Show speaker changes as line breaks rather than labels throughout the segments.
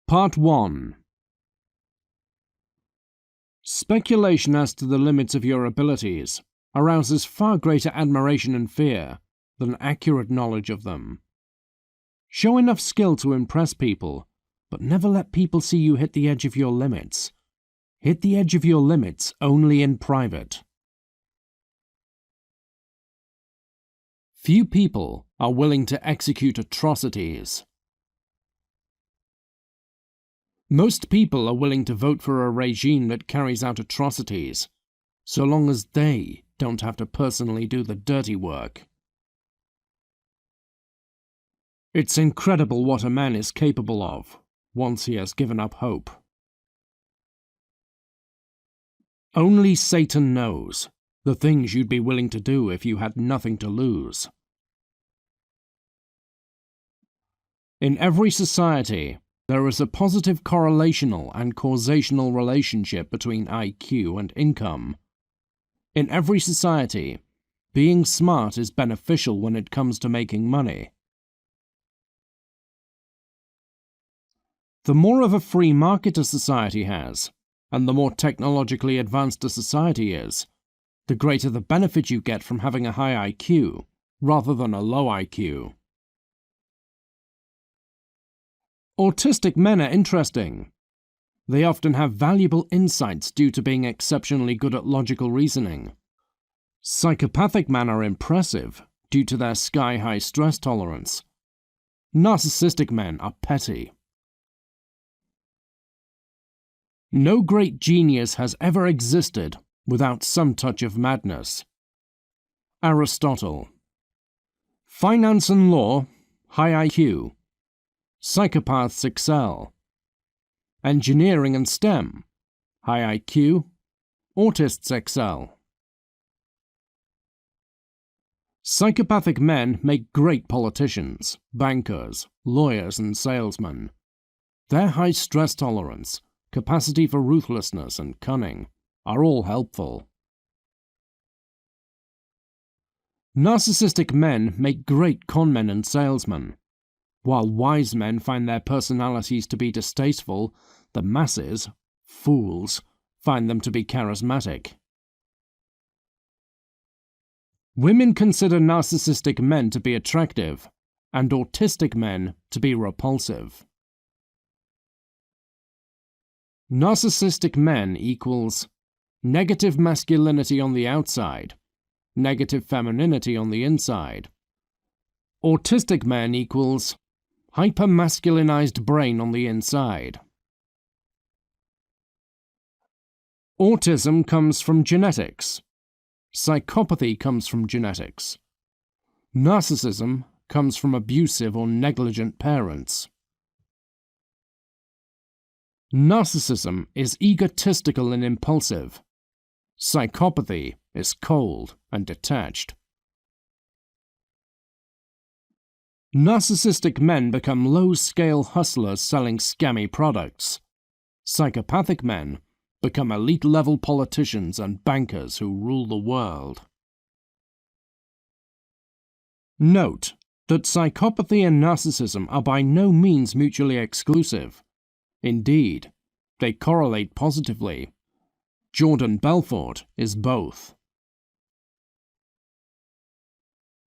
Part 1. Speculation as to the limits of your abilities arouses far greater admiration and fear than accurate knowledge of them. Show enough skill to impress people, but never let people see you hit the edge of your limits. Hit the edge of your limits only in private. Few people are willing to execute atrocities. Most people are willing to vote for a regime that carries out atrocities, so long as they don't have to personally do the dirty work. It's incredible what a man is capable of once he has given up hope. Only Satan knows the things you'd be willing to do if you had nothing to lose. In every society, there is a positive correlational and causational relationship between IQ and income. In every society, being smart is beneficial when it comes to making money. The more of a free market a society has, and the more technologically advanced a society is, the greater the benefit you get from having a high IQ rather than a low IQ. Autistic men are interesting. They often have valuable insights due to being exceptionally good at logical reasoning. Psychopathic men are impressive due to their sky-high stress tolerance. Narcissistic men are petty. No great genius has ever existed without some touch of madness. Aristotle. Finance and law, high IQ. Psychopaths excel. Engineering and STEM, high IQ. Autists excel. Psychopathic men make great politicians, bankers, lawyers, and salesmen. Their high stress tolerance, capacity for ruthlessness, and cunning are all helpful. Narcissistic men make great conmen and salesmen. While wise men find their personalities to be distasteful, the masses, fools, find them to be charismatic. Women consider narcissistic men to be attractive, and autistic men to be repulsive. Narcissistic men equals negative masculinity on the outside, negative femininity on the inside. Autistic men equals hyper-masculinized brain on the inside. Autism comes from genetics. Psychopathy comes from genetics. Narcissism comes from abusive or negligent parents. Narcissism is egotistical and impulsive. Psychopathy is cold and detached. Narcissistic men become low-scale hustlers selling scammy products. Psychopathic men become elite-level politicians and bankers who rule the world. Note that psychopathy and narcissism are by no means mutually exclusive. Indeed, they correlate positively. Jordan Belfort is both.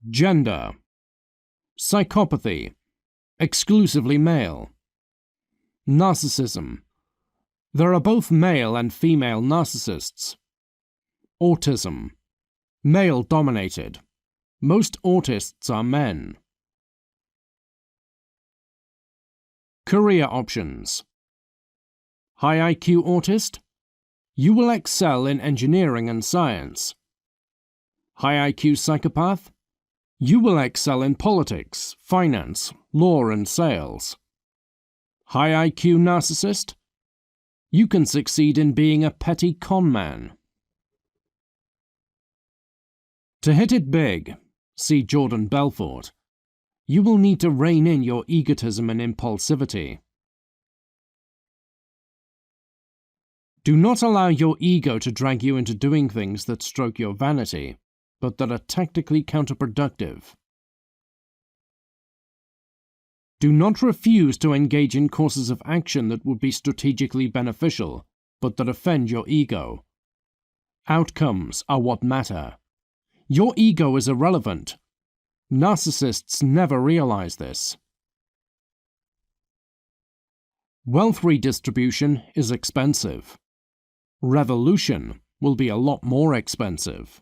Gender. Psychopathy, exclusively male. Narcissism. There are both male and female narcissists. Autism. Male-dominated. Most autists are men. Career options. High IQ autist? You will excel in engineering and science. High IQ psychopath? You will excel in politics, finance, law, and sales. High IQ narcissist? You can succeed in being a petty conman. To hit it big, see Jordan Belfort, you will need to rein in your egotism and impulsivity. Do not allow your ego to drag you into doing things that stroke your vanity, but that are tactically counterproductive. Do not refuse to engage in courses of action that would be strategically beneficial, but that offend your ego. Outcomes are what matter. Your ego is irrelevant. Narcissists never realize this. Wealth redistribution is expensive. Revolution will be a lot more expensive.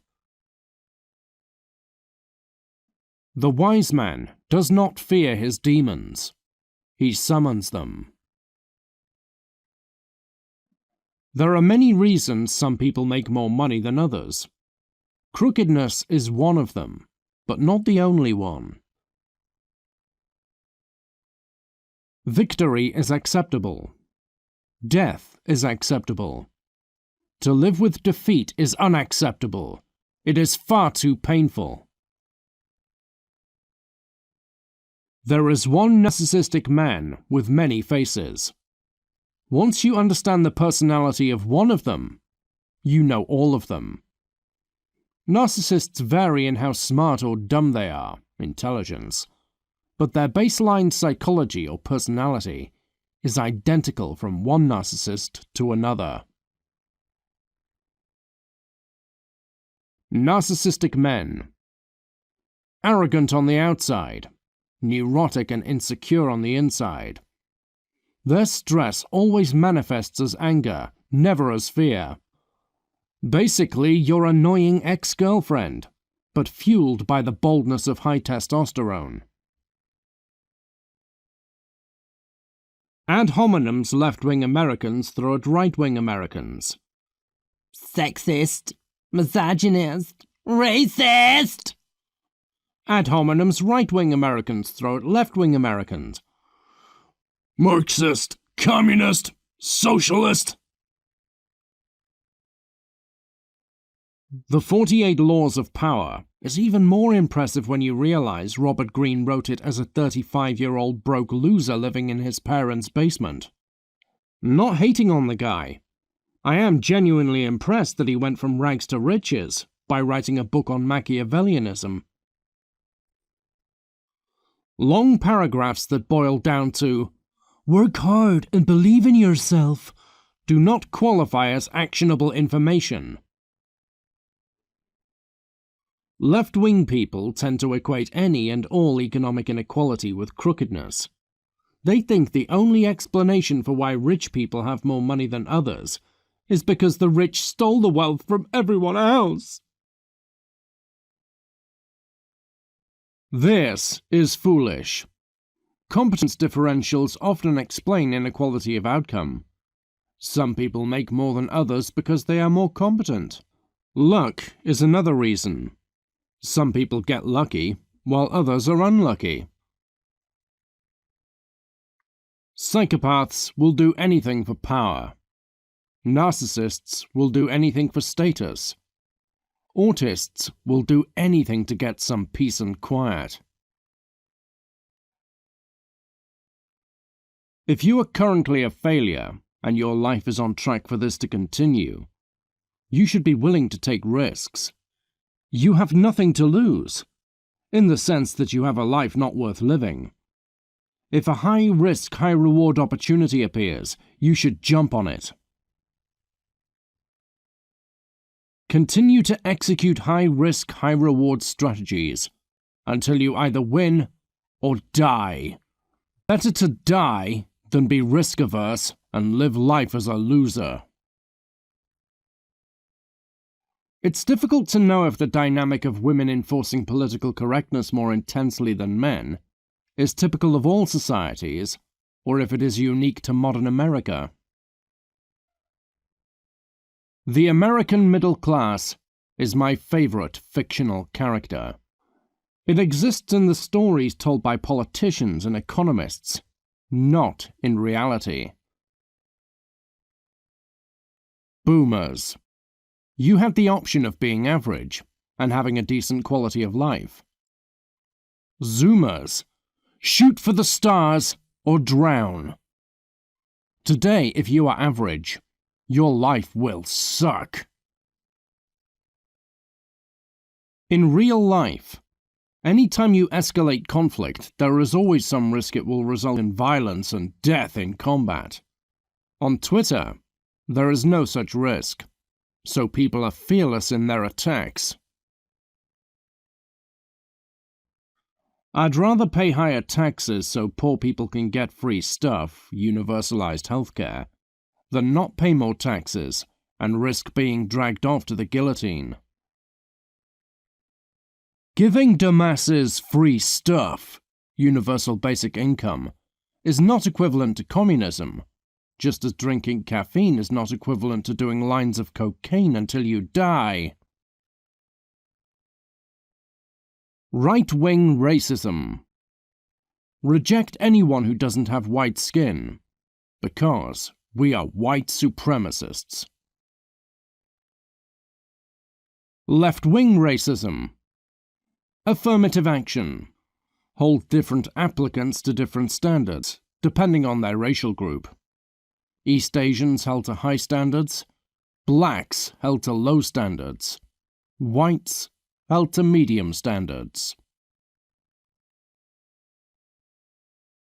The wise man does not fear his demons. He summons them. There are many reasons some people make more money than others. Crookedness is one of them, but not the only one. Victory is acceptable. Death is acceptable. To live with defeat is unacceptable. It is far too painful. There is one narcissistic man with many faces. Once you understand the personality of one of them, you know all of them. Narcissists vary in how smart or dumb they are, intelligence, but their baseline psychology or personality is identical from one narcissist to another. Narcissistic men. Arrogant on the outside, neurotic and insecure on the inside. Their stress always manifests as anger, never as fear. Basically, your annoying ex-girlfriend, but fueled by the boldness of high testosterone. Ad hominem's left-wing Americans throw at right-wing Americans. Sexist, misogynist, racist! Ad hominem's right-wing Americans throw at left-wing Americans. Marxist, communist, socialist. The 48 Laws of Power is even more impressive when you realize Robert Greene wrote it as a 35-year-old broke loser living in his parents' basement. Not hating on the guy. I am genuinely impressed that he went from rags to riches by writing a book on Machiavellianism. Long paragraphs that boil down to "work hard and believe in yourself" do not qualify as actionable information. Left-wing people tend to equate any and all economic inequality with crookedness. They think the only explanation for why rich people have more money than others is because the rich stole the wealth from everyone else. This is foolish. Competence differentials often explain inequality of outcome. Some people make more than others because they are more competent. Luck is another reason. Some people get lucky, while others are unlucky. Psychopaths will do anything for power. Narcissists will do anything for status. Autists will do anything to get some peace and quiet. If you are currently a failure, and your life is on track for this to continue, you should be willing to take risks. You have nothing to lose, in the sense that you have a life not worth living. If a high-risk, high-reward opportunity appears, you should jump on it. Continue to execute high-risk, high-reward strategies until you either win or die. Better to die than be risk-averse and live life as a loser. It's difficult to know if the dynamic of women enforcing political correctness more intensely than men is typical of all societies, or if it is unique to modern America. The American middle class is my favorite fictional character. It exists in the stories told by politicians and economists, not in reality. Boomers. You have the option of being average and having a decent quality of life. Zoomers. Shoot for the stars or drown. Today, if you are average, your life will suck. In real life, Anytime you escalate conflict, there is always some risk it will result in violence and death in combat. On Twitter, there is no such risk, so people are fearless in their attacks. I'd rather pay higher taxes so poor people can get free stuff, universalized healthcare, than not pay more taxes and risk being dragged off to the guillotine. Giving the masses free stuff, universal basic income, is not equivalent to communism, just as drinking caffeine is not equivalent to doing lines of cocaine until you die. Right-wing racism. Reject anyone who doesn't have white skin, because we are white supremacists. Left-wing racism. Affirmative action. Hold different applicants to different standards, depending on their racial group. East Asians held to high standards, blacks held to low standards, whites held to medium standards.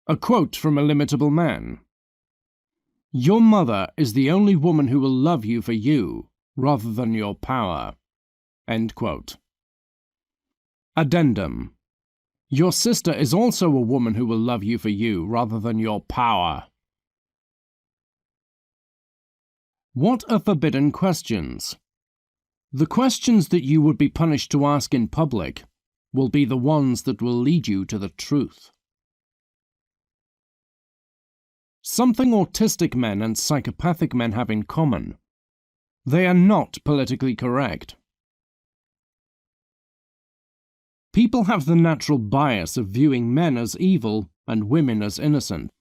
A quote from A Limitable Man. Your mother is the only woman who will love you for you, rather than your power. End quote. Addendum. Your sister is also a woman who will love you for you, rather than your power. What are forbidden questions? The questions that you would be punished to ask in public will be the ones that will lead you to the truth. Something autistic men and psychopathic men have in common. They are not politically correct. People have the natural bias of viewing men as evil and women as innocent.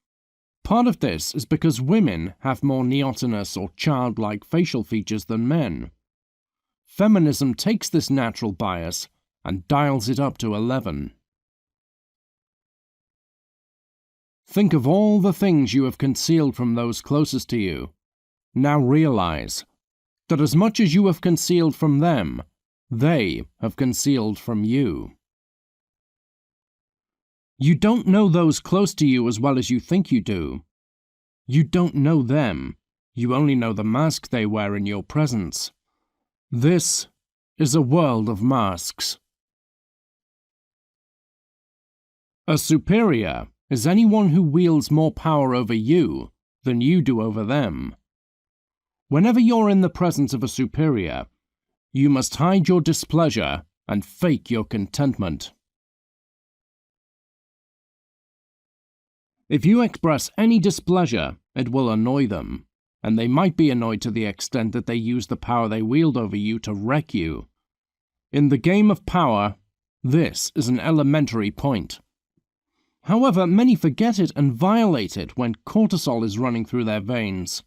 Part of this is because women have more neotenous or childlike facial features than men. Feminism takes this natural bias and dials it up to 11. Think of all the things you have concealed from those closest to you. Now realize that as much as you have concealed from them, they have concealed from you. You don't know those close to you as well as you think you do. You don't know them. You only know the mask they wear in your presence. This is a world of masks. A superior is anyone who wields more power over you than you do over them. Whenever you're in the presence of a superior, you must hide your displeasure and fake your contentment. If you express any displeasure, it will annoy them, and they might be annoyed to the extent that they use the power they wield over you to wreck you. In the game of power, this is an elementary point. However, many forget it and violate it when cortisol is running through their veins.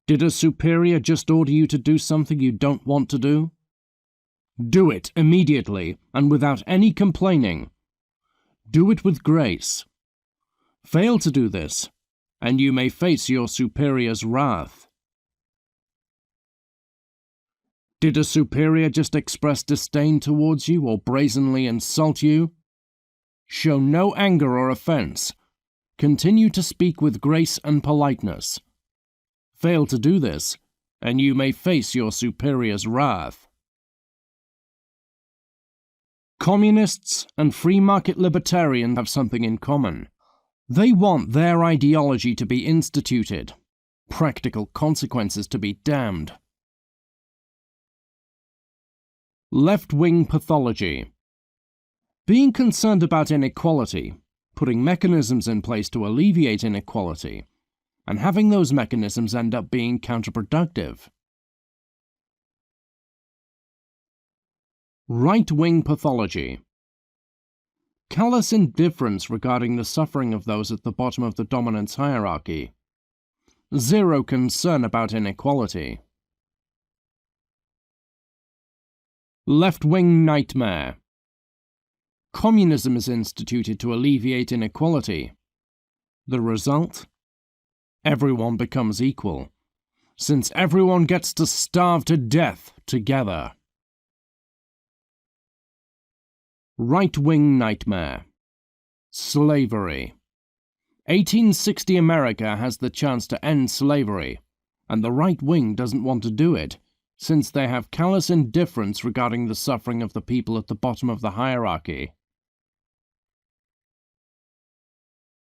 Did a superior just order you to do something you don't want to do? Do it immediately and without any complaining. Do it with grace. Fail to do this, and you may face your superior's wrath. Did a superior just express disdain towards you or brazenly insult you? Show no anger or offense. Continue to speak with grace and politeness. Fail to do this, and you may face your superior's wrath. Communists and free market libertarians have something in common. They want their ideology to be instituted, practical consequences to be damned. Left-wing pathology. Being concerned about inequality, putting mechanisms in place to alleviate inequality, and having those mechanisms end up being counterproductive. Right-wing pathology. Callous indifference regarding the suffering of those at the bottom of the dominance hierarchy. Zero concern about inequality. Left-wing nightmare. Communism is instituted to alleviate inequality. The result? Everyone becomes equal, since everyone gets to starve to death together. Right-wing nightmare. Slavery. 1860 America has the chance to end slavery, and the right wing doesn't want to do it, since they have callous indifference regarding the suffering of the people at the bottom of the hierarchy.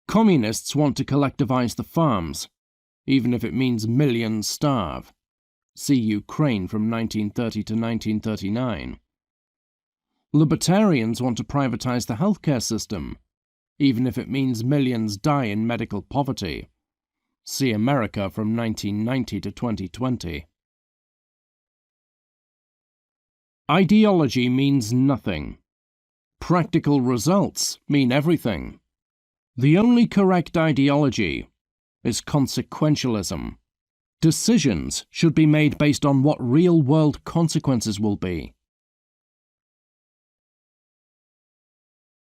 Communists want to collectivize the farms, even if it means millions starve. See Ukraine from 1930 to 1939. Libertarians want to privatize the healthcare system, even if it means millions die in medical poverty. See America from 1990 to 2020. Ideology means nothing. Practical results mean everything. The only correct ideology is consequentialism. Decisions should be made based on what real-world consequences will be.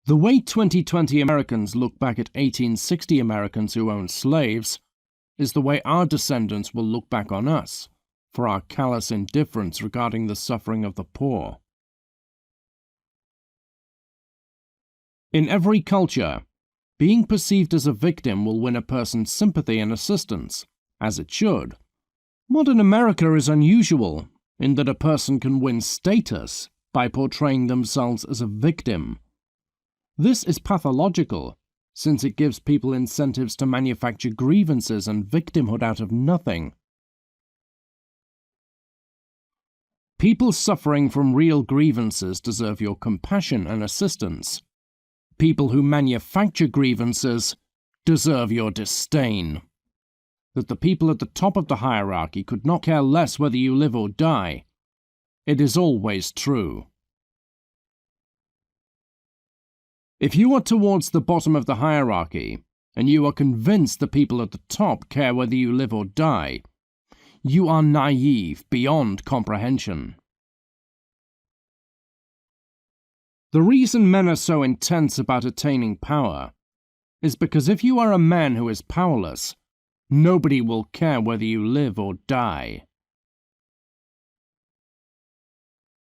The way 2020 Americans look back at 1860 Americans who owned slaves is the way our descendants will look back on us for our callous indifference regarding the suffering of the poor. In every culture, being perceived as a victim will win a person's sympathy and assistance, as it should. Modern America is unusual in that a person can win status by portraying themselves as a victim. This is pathological, since it gives people incentives to manufacture grievances and victimhood out of nothing. People suffering from real grievances deserve your compassion and assistance. People who manufacture grievances deserve your disdain. That the people at the top of the hierarchy could not care less whether you live or die. It is always true. If you are towards the bottom of the hierarchy, and you are convinced the people at the top care whether you live or die, you are naive beyond comprehension. The reason men are so intense about attaining power is because if you are a man who is powerless, nobody will care whether you live or die.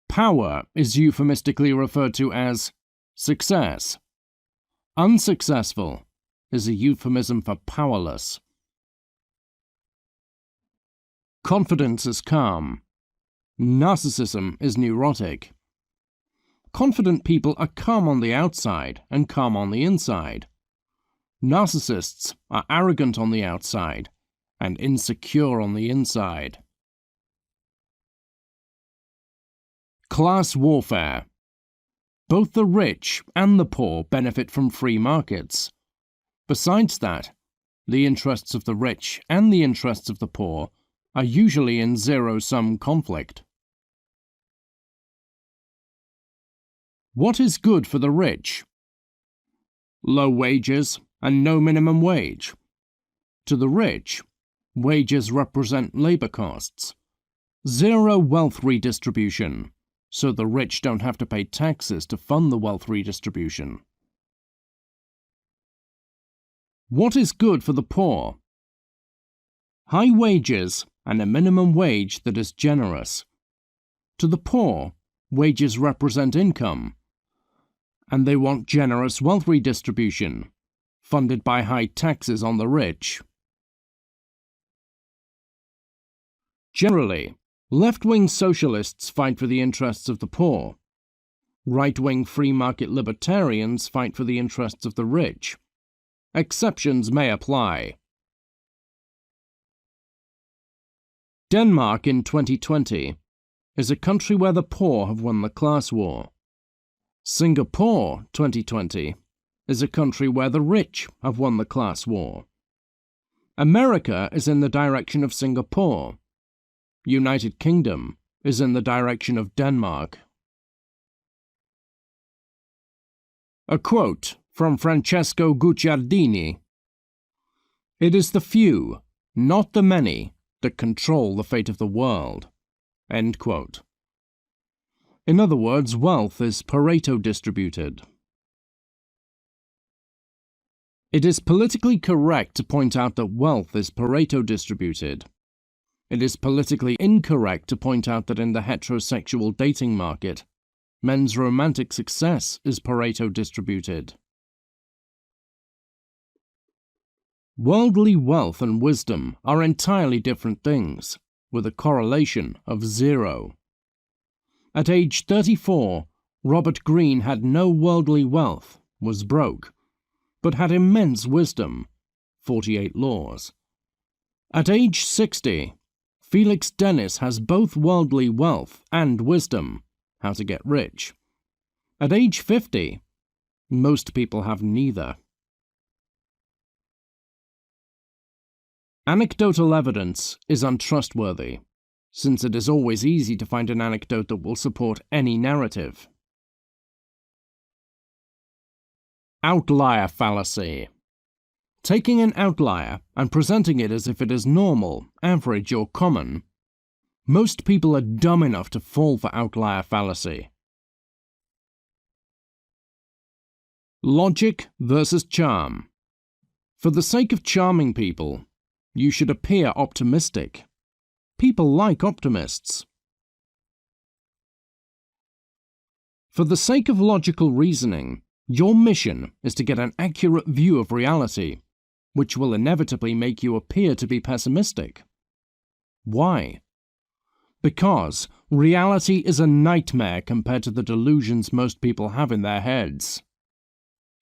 Power is euphemistically referred to as success. Unsuccessful is a euphemism for powerless. Confidence is calm. Narcissism is neurotic. Confident people are calm on the outside and calm on the inside. Narcissists are arrogant on the outside and insecure on the inside. Class warfare. Both the rich and the poor benefit from free markets. Besides that, the interests of the rich and the interests of the poor are usually in zero-sum conflict. What is good for the rich? Low wages and no minimum wage. To the rich, wages represent labor costs. Zero wealth redistribution, so the rich don't have to pay taxes to fund the wealth redistribution. What is good for the poor? High wages and a minimum wage that is generous. To the poor, wages represent income, and they want generous wealth redistribution, funded by high taxes on the rich. Generally, left-wing socialists fight for the interests of the poor. Right-wing free-market libertarians fight for the interests of the rich. Exceptions may apply. Denmark in 2020 is a country where the poor have won the class war. Singapore 2020 is a country where the rich have won the class war. America is in the direction of Singapore. United Kingdom is in the direction of Denmark. A quote from Francesco Guicciardini. "It is the few, not the many, that control the fate of the world." End quote. In other words, wealth is Pareto distributed. It is politically correct to point out that wealth is Pareto distributed. It is politically incorrect to point out that in the heterosexual dating market, men's romantic success is Pareto distributed. Worldly wealth and wisdom are entirely different things, with a correlation of 0. At age 34, Robert Greene had no worldly wealth, was broke, but had immense wisdom, 48 laws. At age 60, Felix Dennis has both worldly wealth and wisdom, how to get rich. At age 50, most people have neither. Anecdotal evidence is untrustworthy, since it is always easy to find an anecdote that will support any narrative. Outlier fallacy. Taking an outlier and presenting it as if it is normal, average, or common. Most people are dumb enough to fall for outlier fallacy. Logic versus charm. For the sake of charming people, you should appear optimistic. People like optimists. For the sake of logical reasoning, your mission is to get an accurate view of reality, which will inevitably make you appear to be pessimistic. Why? Because reality is a nightmare compared to the delusions most people have in their heads.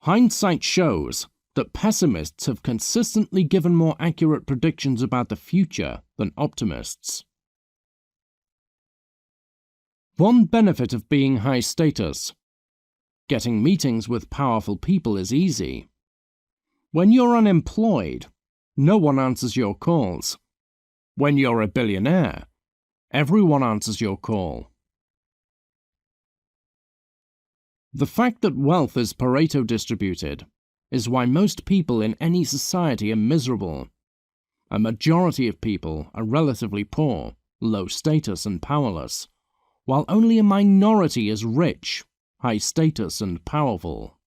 Hindsight shows that pessimists have consistently given more accurate predictions about the future than optimists. One benefit of being high status. Getting meetings with powerful people is easy. When you're unemployed, no one answers your calls. When you're a billionaire, everyone answers your call. The fact that wealth is Pareto distributed is why most people in any society are miserable. A majority of people are relatively poor, low status and powerless, while only a minority is rich, high status and powerful.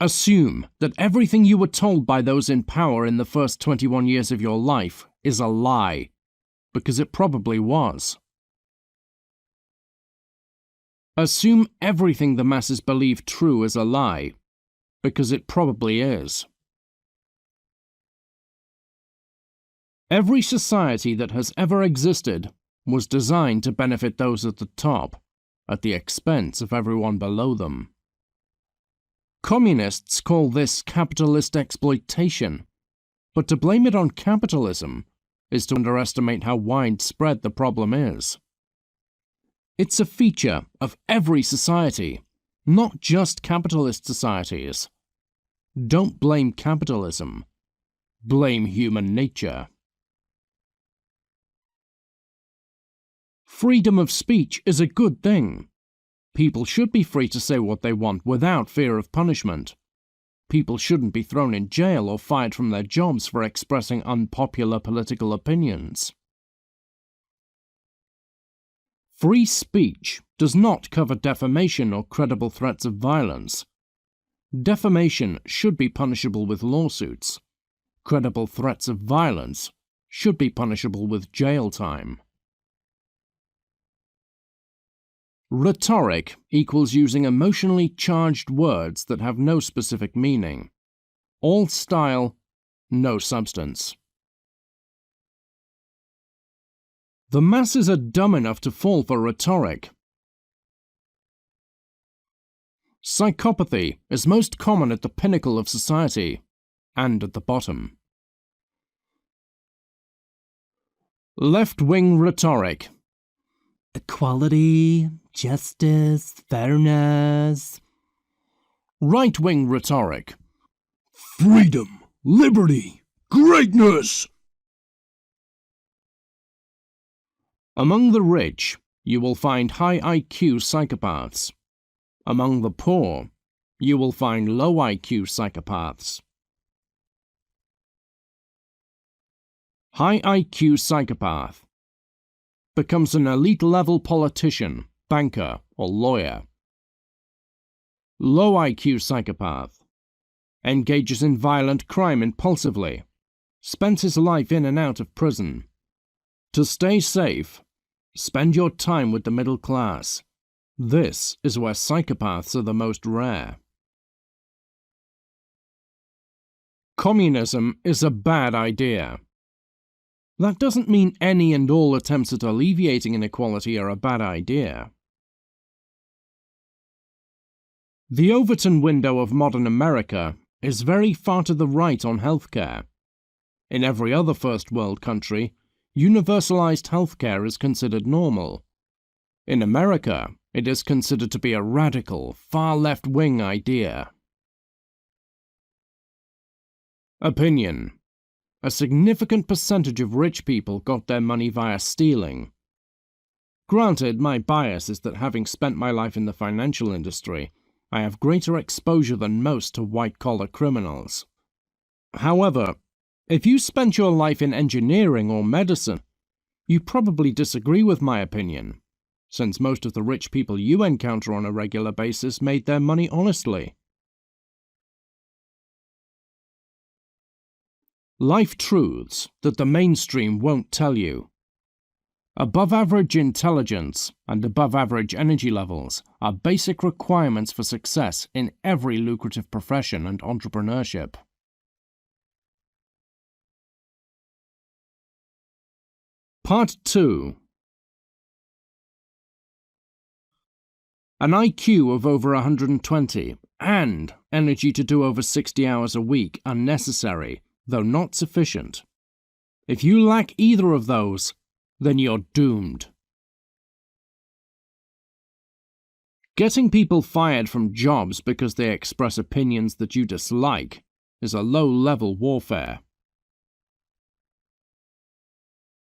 Assume that everything you were told by those in power in the first 21 years of your life is a lie, because it probably was. Assume everything the masses believe true is a lie, because it probably is. Every society that has ever existed was designed to benefit those at the top, at the expense of everyone below them. Communists call this capitalist exploitation, but to blame it on capitalism is to underestimate how widespread the problem is. It's a feature of every society, not just capitalist societies. Don't blame capitalism. Blame human nature. Freedom of speech is a good thing. People should be free to say what they want without fear of punishment. People shouldn't be thrown in jail or fired from their jobs for expressing unpopular political opinions. Free speech does not cover defamation or credible threats of violence. Defamation should be punishable with lawsuits. Credible threats of violence should be punishable with jail time. Rhetoric equals using emotionally charged words that have no specific meaning. All style, no substance. The masses are dumb enough to fall for rhetoric. Psychopathy is most common at the pinnacle of society, and at the bottom. Left-wing rhetoric. Equality, justice, fairness. Right-wing rhetoric. Freedom, liberty, greatness. Among the rich, you will find high IQ psychopaths. Among the poor, you will find low IQ psychopaths. High IQ psychopath becomes an elite-level politician, banker, or lawyer. Low IQ psychopath engages in violent crime impulsively, spends his life in and out of prison. To stay safe, Spend your time with the middle class. This is where psychopaths are the most rare. Communism is a bad idea. That doesn't mean any and all attempts at alleviating inequality are a bad idea. The Overton window of modern America is very far to the right on healthcare. In every other first world country, universalized healthcare is considered normal. In America, it is considered to be a radical, far left-wing idea. Opinion. A significant percentage of rich people got their money via stealing. Granted, my bias is that having spent my life in the financial industry, I have greater exposure than most to white-collar criminals. However, if you spent your life in engineering or medicine, you probably disagree with my opinion, since most of the rich people you encounter on a regular basis made their money honestly. Life truths that the mainstream won't tell you. Above-average intelligence and above-average energy levels are basic requirements for success in every lucrative profession and entrepreneurship. Part 2. An IQ of over 120 and energy to do over 60 hours a week are necessary, though not sufficient. If you lack either of those, then you're doomed. Getting people fired from jobs because they express opinions that you dislike is a low-level warfare.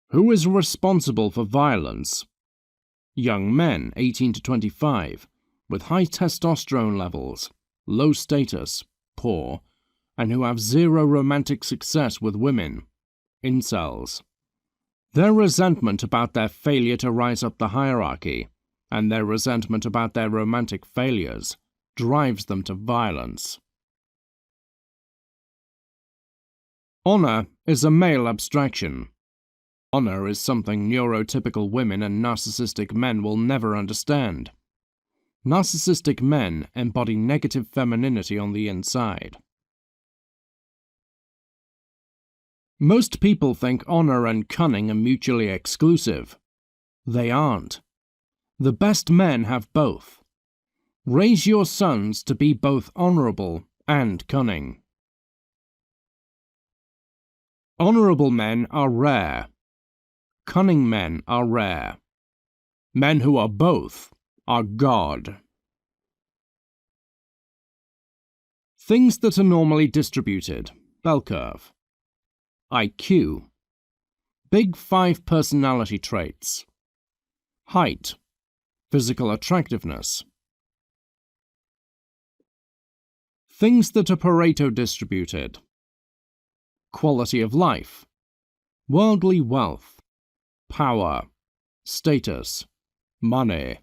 Who is responsible for violence? Young men 18 to 25, with high testosterone levels, low status, poor, and who have zero romantic success with women, incels. Their resentment about their failure to rise up the hierarchy, and their resentment about their romantic failures, drives them to violence. Honor is a male abstraction. Honor is something neurotypical women and narcissistic men will never understand. Narcissistic men embody negative femininity on the inside. Most people think honor and cunning are mutually exclusive. They aren't. The best men have both. Raise your sons to be both honorable and cunning. Honorable men are rare. Cunning men are rare. Men who are both are God. Things that are normally distributed. Bell curve. IQ. Big 5 personality traits. Height. Physical attractiveness. Things that are Pareto distributed. Quality of life. Worldly wealth. Power. Status. Money.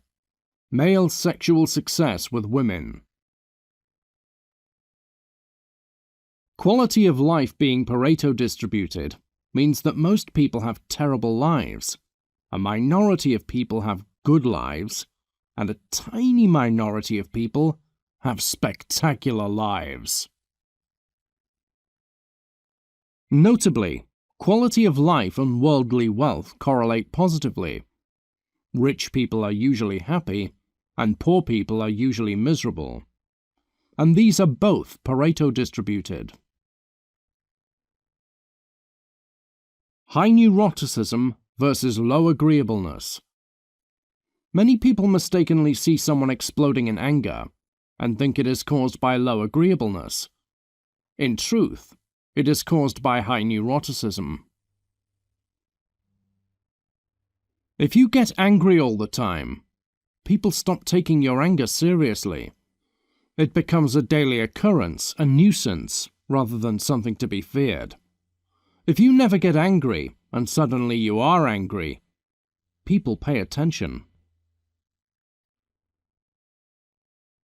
Male sexual success with women. Quality of life being Pareto distributed means that most people have terrible lives, a minority of people have good lives, and a tiny minority of people have spectacular lives. Notably, quality of life and worldly wealth correlate positively. Rich people are usually happy, and poor people are usually miserable. And these are both Pareto distributed. High neuroticism versus low agreeableness. Many people mistakenly see someone exploding in anger and think it is caused by low agreeableness. In truth, it is caused by high neuroticism. If you get angry all the time, people stop taking your anger seriously. It becomes a daily occurrence, a nuisance, rather than something to be feared. If you never get angry, and suddenly you are angry, people pay attention.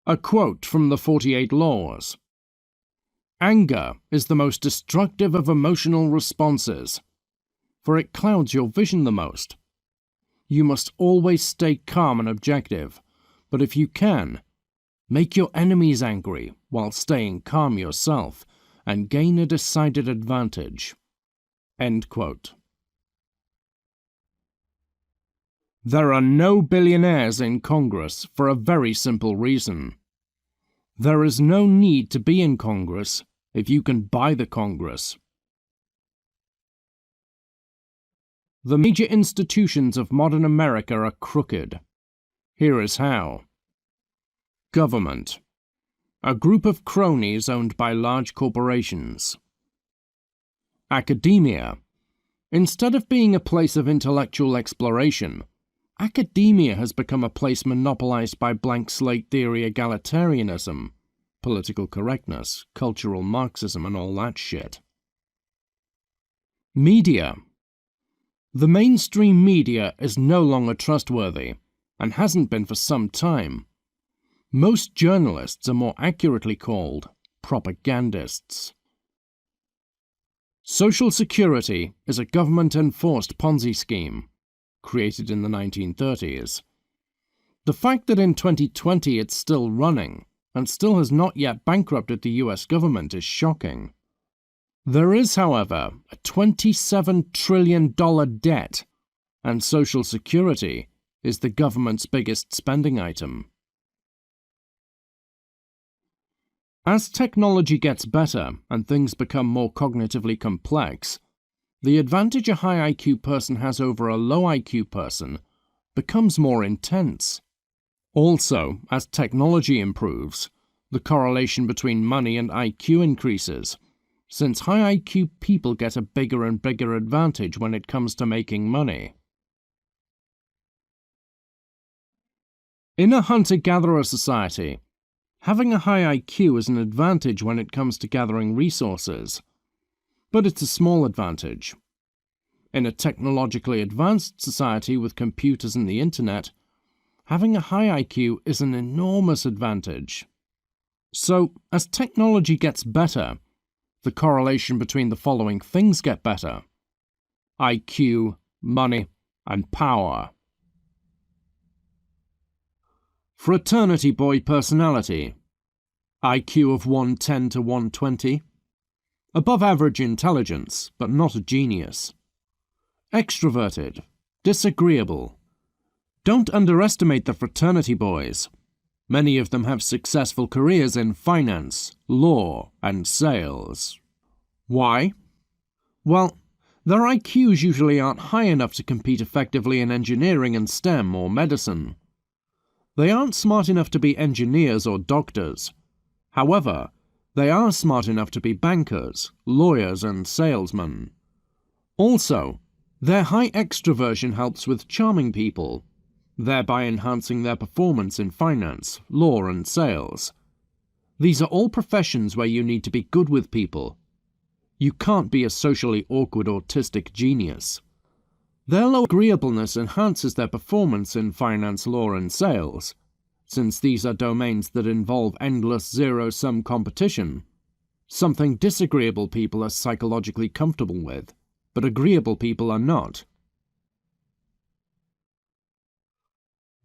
A quote from the 48 Laws. Anger is the most destructive of emotional responses, for it clouds your vision the most. You must always stay calm and objective, but if you can, make your enemies angry while staying calm yourself and gain a decided advantage." End quote. There are no billionaires in Congress for a very simple reason. There is no need to be in Congress if you can buy the Congress. The major institutions of modern America are crooked. Here is how. Government. A group of cronies owned by large corporations. Academia. Instead of being a place of intellectual exploration, academia has become a place monopolized by blank slate theory egalitarianism, political correctness, cultural Marxism, and all that shit. Media. The mainstream media is no longer trustworthy, and hasn't been for some time. Most journalists are more accurately called propagandists. Social Security is a government-enforced Ponzi scheme, created in the 1930s. The fact that in 2020 it's still running, and still has not yet bankrupted the US government, is shocking. There is, however, a $27 trillion debt, and Social Security is the government's biggest spending item. As technology gets better and things become more cognitively complex, the advantage a high IQ person has over a low IQ person becomes more intense. Also, as technology improves, the correlation between money and IQ increases, since high IQ people get a bigger and bigger advantage when it comes to making money. In a hunter-gatherer society, having a high IQ is an advantage when it comes to gathering resources, but it's a small advantage. In a technologically advanced society with computers and the internet, having a high IQ is an enormous advantage. So, as technology gets better, the correlation between the following things get better: IQ, money, and power. Fraternity boy personality. IQ of 110 to 120. Above average intelligence, but not a genius. Extroverted. Disagreeable. Don't underestimate the fraternity boys. Many of them have successful careers in finance, law, and sales. Why? Well, their IQs usually aren't high enough to compete effectively in engineering and STEM or medicine. They aren't smart enough to be engineers or doctors. However, they are smart enough to be bankers, lawyers, and salesmen. Also, their high extroversion helps with charming people, thereby enhancing their performance in finance, law, and sales. These are all professions where you need to be good with people. You can't be a socially awkward autistic genius. Their low agreeableness enhances their performance in finance, law, and sales, since these are domains that involve endless zero-sum competition, something disagreeable people are psychologically comfortable with, but agreeable people are not.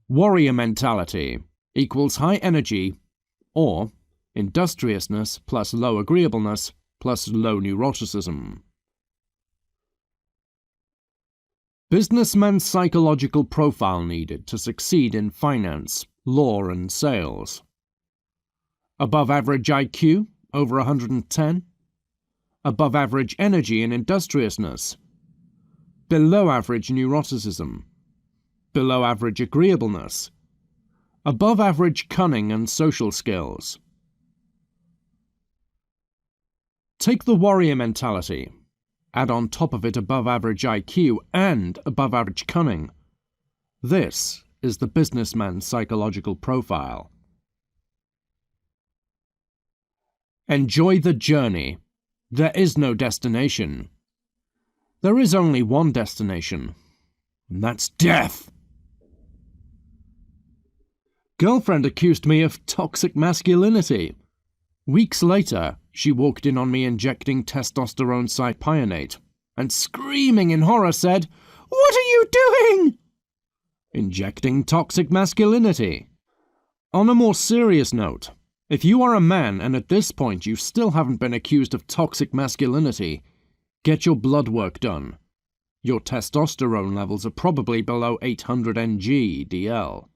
Warrior mentality equals high energy, or industriousness plus low agreeableness plus low neuroticism. Businessman's psychological profile needed to succeed in finance, law, and sales. Above average IQ, over 110. Above average energy and industriousness. Below average neuroticism. Below average agreeableness. Above average cunning and social skills. Take the warrior mentality. Add on top of it above average IQ and above average cunning. This is the businessman's psychological profile. Enjoy the journey. There is no destination. There is only one destination, and that's death. Girlfriend accused me of toxic masculinity. Weeks later, she walked in on me injecting testosterone cypionate and screaming in horror said, "What are you doing?" injecting toxic masculinity. On a more serious note, if you are a man and at this point you still haven't been accused of toxic masculinity, get your blood work done. Your testosterone levels are probably below 800 ng/dl.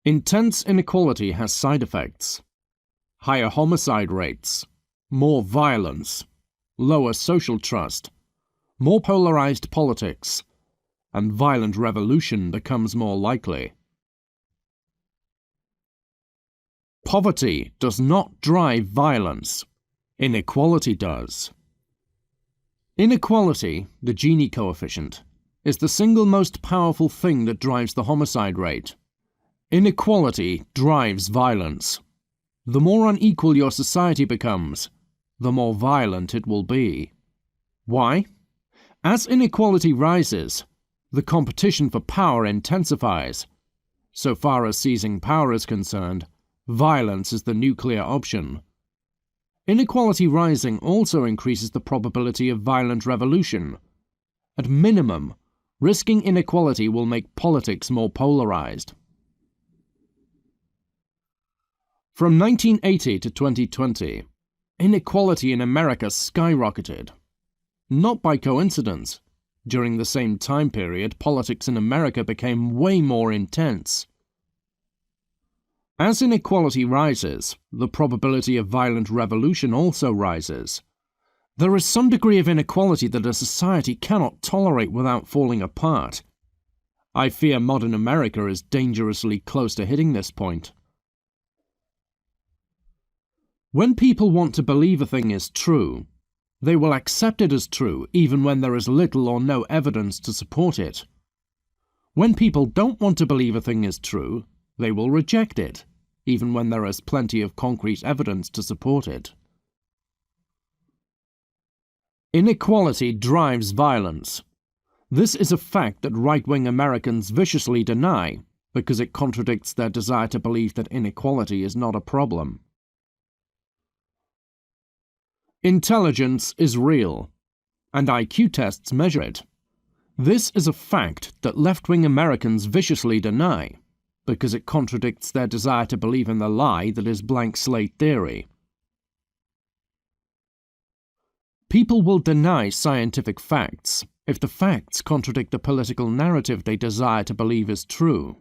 Intense inequality has side effects: higher homicide rates, more violence, lower social trust, more polarized politics, and violent revolution becomes more likely. Poverty does not drive violence. Inequality does. Inequality, the Gini coefficient, is the single most powerful thing that drives the homicide rate. Inequality drives violence. The more unequal your society becomes, the more violent it will be. Why? As inequality rises, the competition for power intensifies. So far as seizing power is concerned, violence is the nuclear option. Inequality rising also increases the probability of violent revolution. At minimum, risking inequality will make politics more polarized. From 1980 to 2020, inequality in America skyrocketed. Not by coincidence. During the same time period, politics in America became way more intense. As inequality rises, the probability of violent revolution also rises. There is some degree of inequality that a society cannot tolerate without falling apart. I fear modern America is dangerously close to hitting this point. When people want to believe a thing is true, they will accept it as true even when there is little or no evidence to support it. When people don't want to believe a thing is true, they will reject it, even when there is plenty of concrete evidence to support it. Inequality drives violence. This is a fact that right-wing Americans viciously deny because it contradicts their desire to believe that inequality is not a problem. Intelligence is real, and IQ tests measure it. This is a fact that left-wing Americans viciously deny, because it contradicts their desire to believe in the lie that is blank slate theory. People will deny scientific facts if the facts contradict the political narrative they desire to believe is true.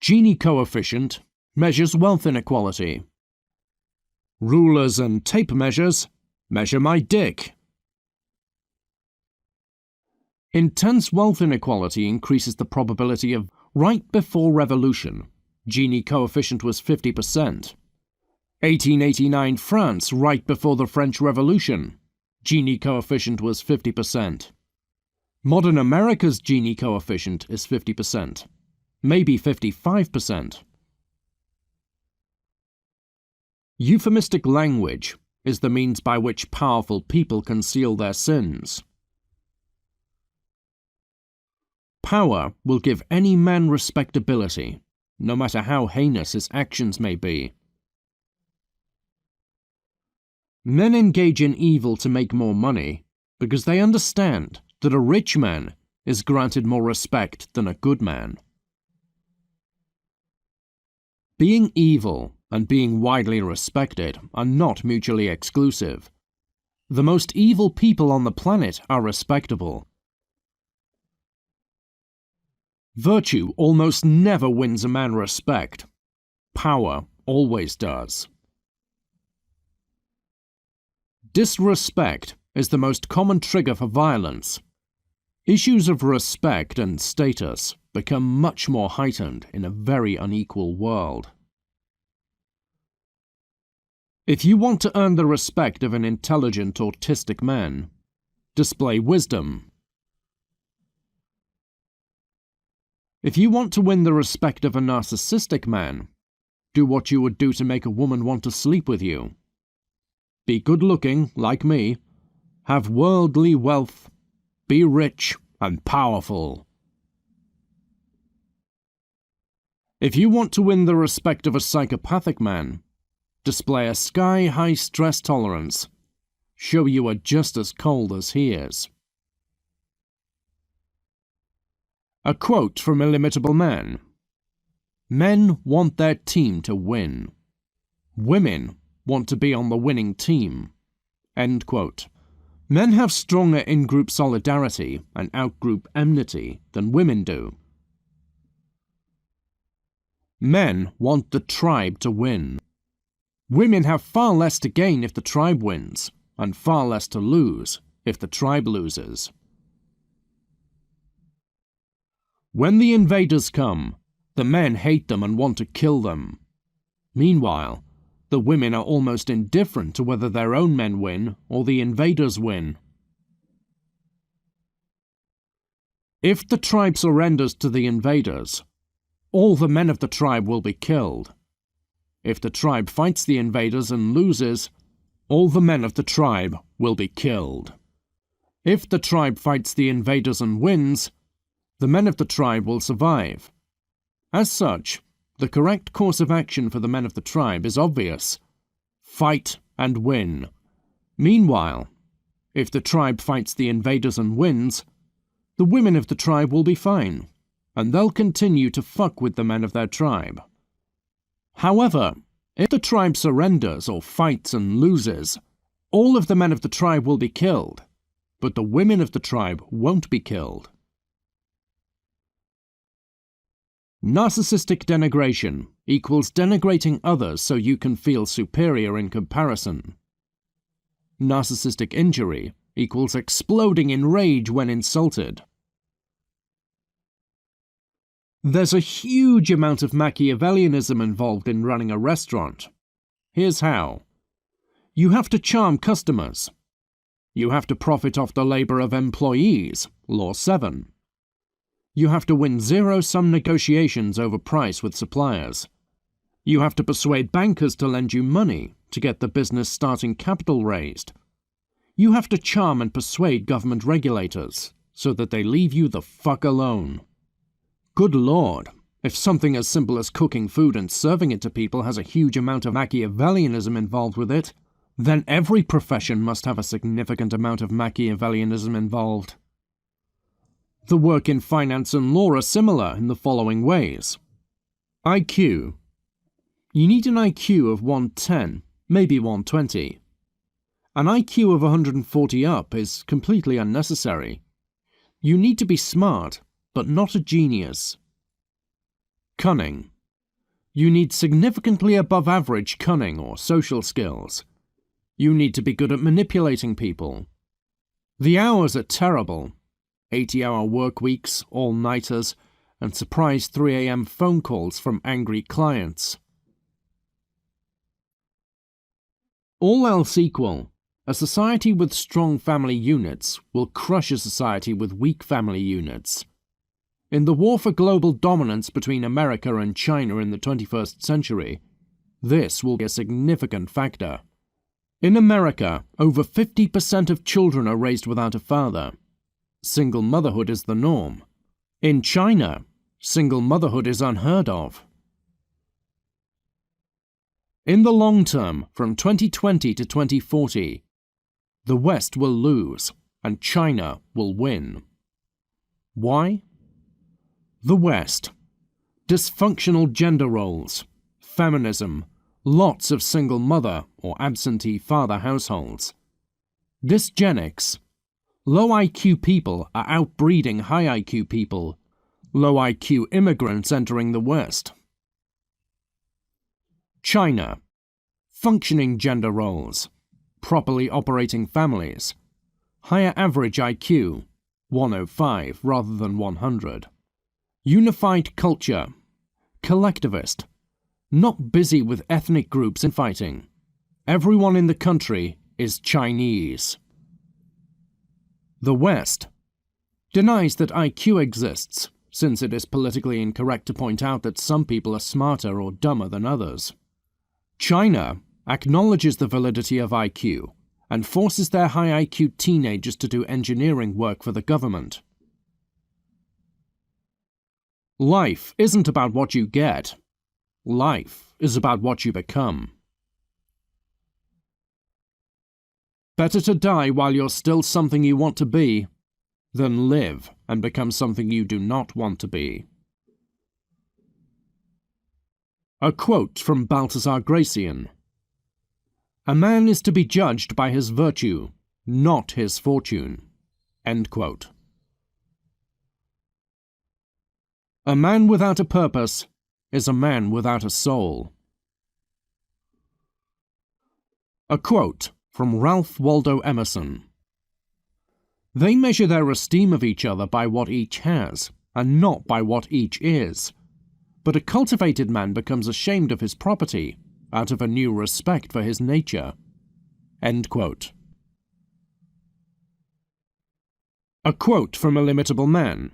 Gini coefficient measures wealth inequality. Rulers and tape measures measure my dick. Intense wealth inequality increases the probability of right before revolution. Gini coefficient was 50%. 1889 France, right before the French Revolution. Gini coefficient was 50%. Modern America's Gini coefficient is 50%. Maybe 55%. Euphemistic language is the means by which powerful people conceal their sins. Power will give any man respectability, no matter how heinous his actions may be. Men engage in evil to make more money because they understand that a rich man is granted more respect than a good man. Being evil and being widely respected are not mutually exclusive. The most evil people on the planet are respectable. Virtue almost never wins a man respect. Power always does. Disrespect is the most common trigger for violence. Issues of respect and status become much more heightened in a very unequal world. If you want to earn the respect of an intelligent autistic man, display wisdom. If you want to win the respect of a narcissistic man, do what you would do to make a woman want to sleep with you. Be good-looking, like me, have worldly wealth, be rich and powerful. If you want to win the respect of a psychopathic man, display a sky-high stress tolerance. Show you are just as cold as he is. A quote from Illimitable Man. Men want their team to win. Women want to be on the winning team. End quote. Men have stronger in-group solidarity and out-group enmity than women do. Men want the tribe to win. Women have far less to gain if the tribe wins, and far less to lose if the tribe loses. When the invaders come, the men hate them and want to kill them. Meanwhile, the women are almost indifferent to whether their own men win or the invaders win. If the tribe surrenders to the invaders, all the men of the tribe will be killed. If the tribe fights the invaders and loses, all the men of the tribe will be killed. If the tribe fights the invaders and wins, the men of the tribe will survive. As such, the correct course of action for the men of the tribe is obvious: fight and win. Meanwhile, if the tribe fights the invaders and wins, the women of the tribe will be fine, and they'll continue to fuck with the men of their tribe. However, if the tribe surrenders or fights and loses, all of the men of the tribe will be killed, but the women of the tribe won't be killed. Narcissistic denigration equals denigrating others so you can feel superior in comparison. Narcissistic injury equals exploding in rage when insulted. There's a huge amount of Machiavellianism involved in running a restaurant. Here's how. You have to charm customers. You have to profit off the labor of employees, Law 7. You have to win zero-sum negotiations over price with suppliers. You have to persuade bankers to lend you money to get the business starting capital raised. You have to charm and persuade government regulators so that they leave you the fuck alone. Good Lord, if something as simple as cooking food and serving it to people has a huge amount of Machiavellianism involved with it, then every profession must have a significant amount of Machiavellianism involved. The work in finance and law are similar in the following ways. IQ. You need an IQ of 110, maybe 120. An IQ of 140 up is completely unnecessary. You need to be smart, but not a genius. Cunning. You need significantly above average cunning or social skills. You need to be good at manipulating people. The hours are terrible. 80-hour work weeks, all-nighters, and surprise 3 a.m. phone calls from angry clients. All else equal, a society with strong family units will crush a society with weak family units. In the war for global dominance between America and China in the 21st century, this will be a significant factor. In America, over 50% of children are raised without a father. Single motherhood is the norm. In China, single motherhood is unheard of. In the long term, from 2020 to 2040, the West will lose and China will win. Why? The West. Dysfunctional gender roles, feminism, lots of single mother or absentee father households. Dysgenics. Low IQ people are outbreeding high IQ people. Low IQ immigrants entering the West. China. Functioning gender roles. Properly operating families. Higher average IQ, 105 rather than 100. Unified culture. Collectivist. Not busy with ethnic groups infighting. Everyone in the country is Chinese. The West denies that IQ exists, since it is politically incorrect to point out that some people are smarter or dumber than others. China acknowledges the validity of IQ and forces their high IQ teenagers to do engineering work for the government. Life isn't about what you get. Life is about what you become. Better to die while you're still something you want to be, than live and become something you do not want to be. A quote from Balthasar Gracian: "A man is to be judged by his virtue, not his fortune." End quote. A man without a purpose is a man without a soul. A quote from Ralph Waldo Emerson: "They measure their esteem of each other by what each has, and not by what each is. But a cultivated man becomes ashamed of his property, out of a new respect for his nature." End quote. A quote from Illimitable Man: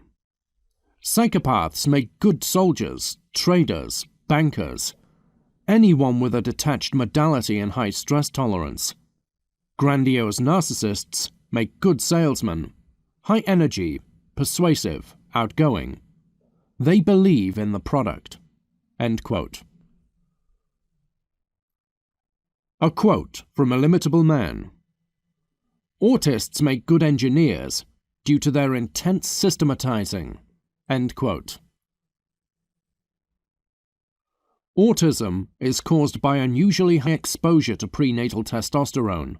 "Psychopaths make good soldiers, traders, bankers, anyone with a detached modality and high stress tolerance. Grandiose narcissists make good salesmen, high energy, persuasive, outgoing. They believe in the product." End quote. A quote from Illimitable Man: "Autists make good engineers due to their intense systematizing." End quote. Autism is caused by unusually high exposure to prenatal testosterone.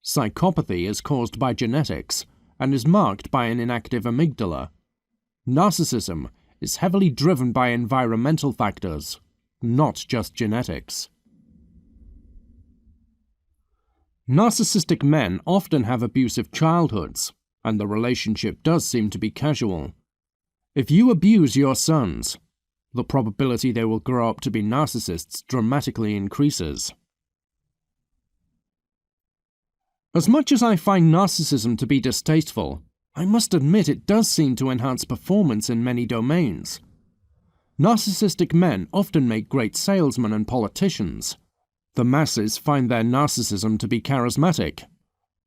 Psychopathy is caused by genetics and is marked by an inactive amygdala. Narcissism is heavily driven by environmental factors, not just genetics. Narcissistic men often have abusive childhoods, and the relationship does seem to be casual. If you abuse your sons, the probability they will grow up to be narcissists dramatically increases. As much as I find narcissism to be distasteful, I must admit it does seem to enhance performance in many domains. Narcissistic men often make great salesmen and politicians. The masses find their narcissism to be charismatic.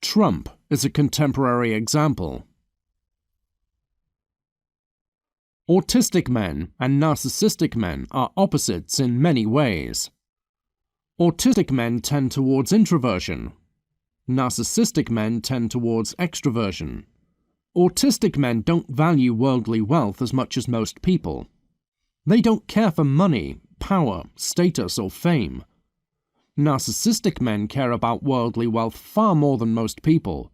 Trump is a contemporary example. Autistic men and narcissistic men are opposites in many ways. Autistic men tend towards introversion. Narcissistic men tend towards extroversion. Autistic men don't value worldly wealth as much as most people. They don't care for money, power, status, or fame. Narcissistic men care about worldly wealth far more than most people.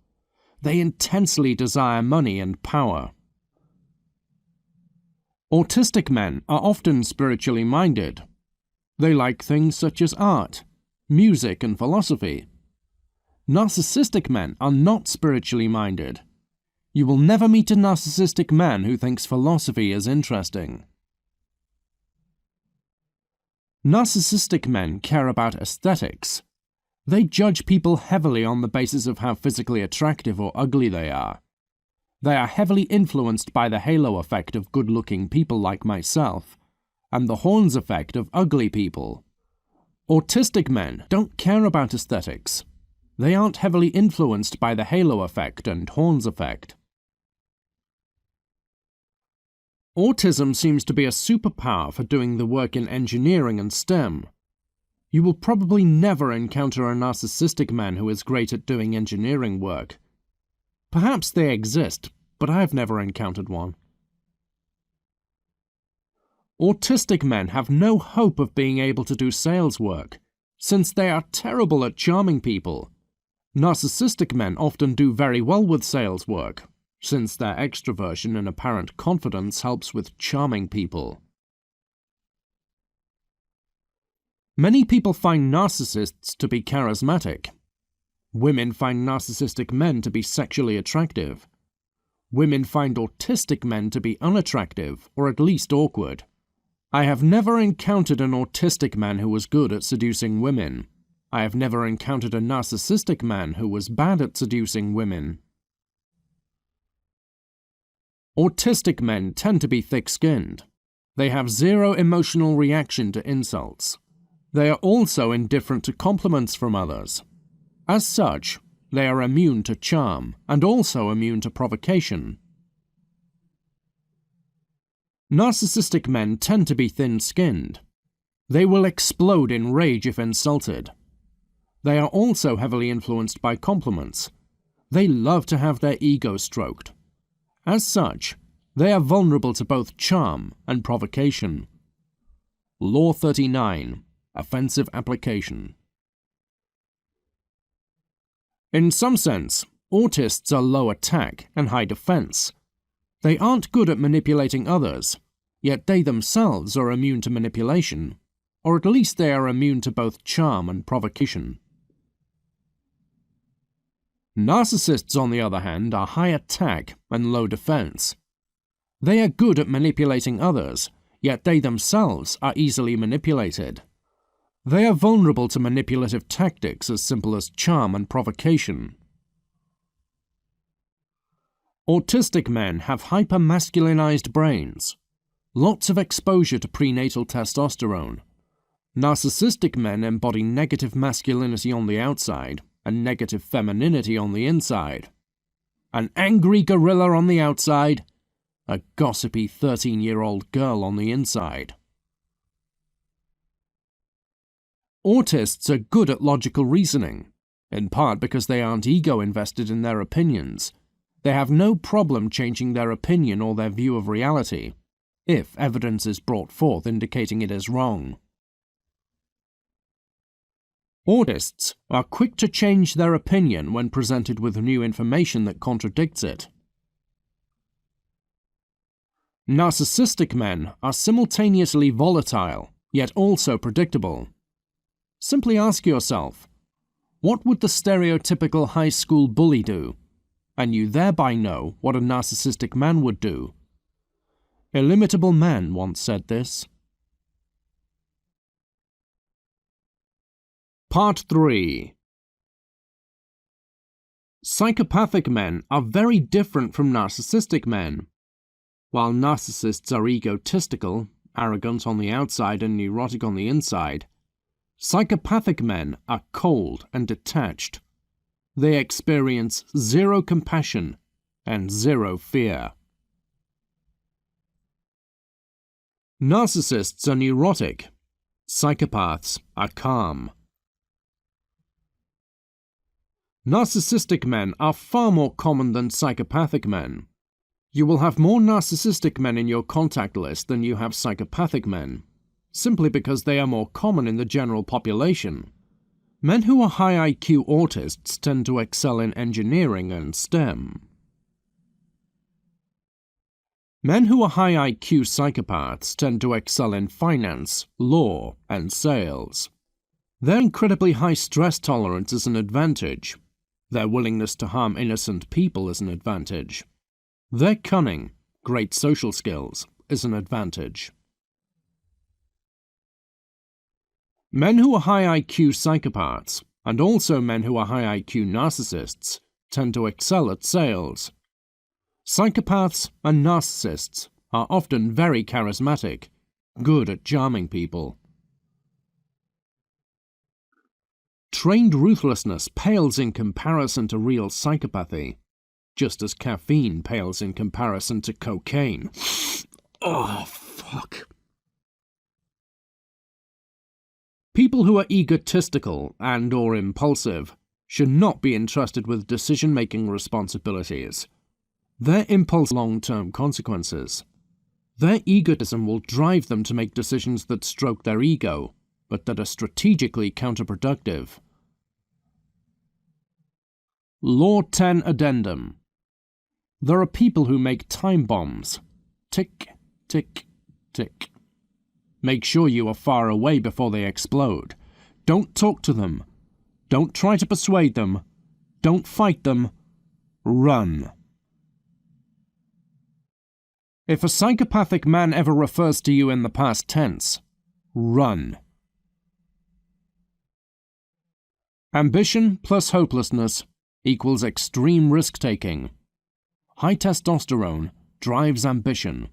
They intensely desire money and power. Autistic men are often spiritually minded. They like things such as art, music, and philosophy. Narcissistic men are not spiritually minded. You will never meet a narcissistic man who thinks philosophy is interesting. Narcissistic men care about aesthetics. They judge people heavily on the basis of how physically attractive or ugly they are. They are heavily influenced by the halo effect of good-looking people like myself, and the horns effect of ugly people. Autistic men don't care about aesthetics. They aren't heavily influenced by the halo effect and horns effect. Autism seems to be a superpower for doing the work in engineering and STEM. You will probably never encounter a narcissistic man who is great at doing engineering work. Perhaps they exist, but I have never encountered one. Autistic men have no hope of being able to do sales work, since they are terrible at charming people. Narcissistic men often do very well with sales work, since their extroversion and apparent confidence helps with charming people. Many people find narcissists to be charismatic. Women find narcissistic men to be sexually attractive. Women find autistic men to be unattractive, or at least awkward. I have never encountered an autistic man who was good at seducing women. I have never encountered a narcissistic man who was bad at seducing women. Autistic men tend to be thick-skinned. They have zero emotional reaction to insults. They are also indifferent to compliments from others. As such, they are immune to charm, and also immune to provocation. Narcissistic men tend to be thin-skinned. They will explode in rage if insulted. They are also heavily influenced by compliments. They love to have their ego stroked. As such, they are vulnerable to both charm and provocation. Law 39. Offensive application. In some sense, autists are low attack and high defense. They aren't good at manipulating others, yet they themselves are immune to manipulation, or at least they are immune to both charm and provocation. Narcissists, on the other hand, are high attack and low defense. They are good at manipulating others, yet they themselves are easily manipulated. They are vulnerable to manipulative tactics as simple as charm and provocation. Autistic men have hyper-masculinized brains, lots of exposure to prenatal testosterone. Narcissistic men embody negative masculinity on the outside and negative femininity on the inside. An angry gorilla on the outside, a gossipy 13-year-old girl on the inside. Autists are good at logical reasoning, in part because they aren't ego-invested in their opinions. They have no problem changing their opinion or their view of reality, if evidence is brought forth indicating it is wrong. Autists are quick to change their opinion when presented with new information that contradicts it. Narcissistic men are simultaneously volatile, yet also predictable. Simply ask yourself, what would the stereotypical high school bully do? And you thereby know what a narcissistic man would do. Illimitable Man once said this. Part 3. Psychopathic men are very different from narcissistic men. While narcissists are egotistical, arrogant on the outside and neurotic on the inside, psychopathic men are cold and detached. They experience zero compassion and zero fear. Narcissists are neurotic. Psychopaths are calm. Narcissistic men are far more common than psychopathic men. You will have more narcissistic men in your contact list than you have psychopathic men, simply because they are more common in the general population. Men who are high IQ autists tend to excel in engineering and STEM. Men who are high IQ psychopaths tend to excel in finance, law, and sales. Their incredibly high stress tolerance is an advantage. Their willingness to harm innocent people is an advantage. Their cunning, great social skills, is an advantage. Men who are high IQ psychopaths, and also men who are high IQ narcissists, tend to excel at sales. Psychopaths and narcissists are often very charismatic, good at charming people. Trained ruthlessness pales in comparison to real psychopathy, just as caffeine pales in comparison to cocaine. Oh, fuck. People who are egotistical and/or impulsive should not be entrusted with decision-making responsibilities. Their impulse has long-term consequences. Their egotism will drive them to make decisions that stroke their ego, but that are strategically counterproductive. Law 10 Addendum. There are people who make time bombs. Tick, tick, tick. Make sure you are far away before they explode. Don't talk to them. Don't try to persuade them. Don't fight them. Run. If a psychopathic man ever refers to you in the past tense, run. Ambition plus hopelessness equals extreme risk-taking. High testosterone drives ambition.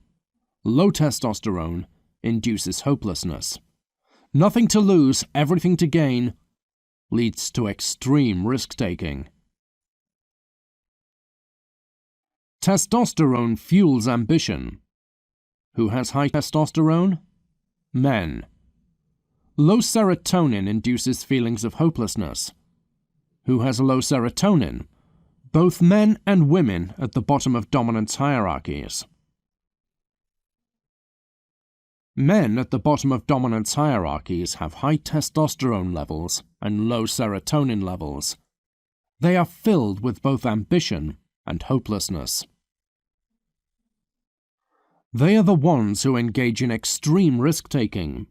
Low testosterone induces hopelessness. Nothing to lose, everything to gain leads to extreme risk-taking. Testosterone fuels ambition. Who has high testosterone? Men. Low serotonin induces feelings of hopelessness. Who has low serotonin? Both men and women at the bottom of dominance hierarchies. Men at the bottom of dominance hierarchies have high testosterone levels and low serotonin levels. They are filled with both ambition and hopelessness. They are the ones who engage in extreme risk-taking,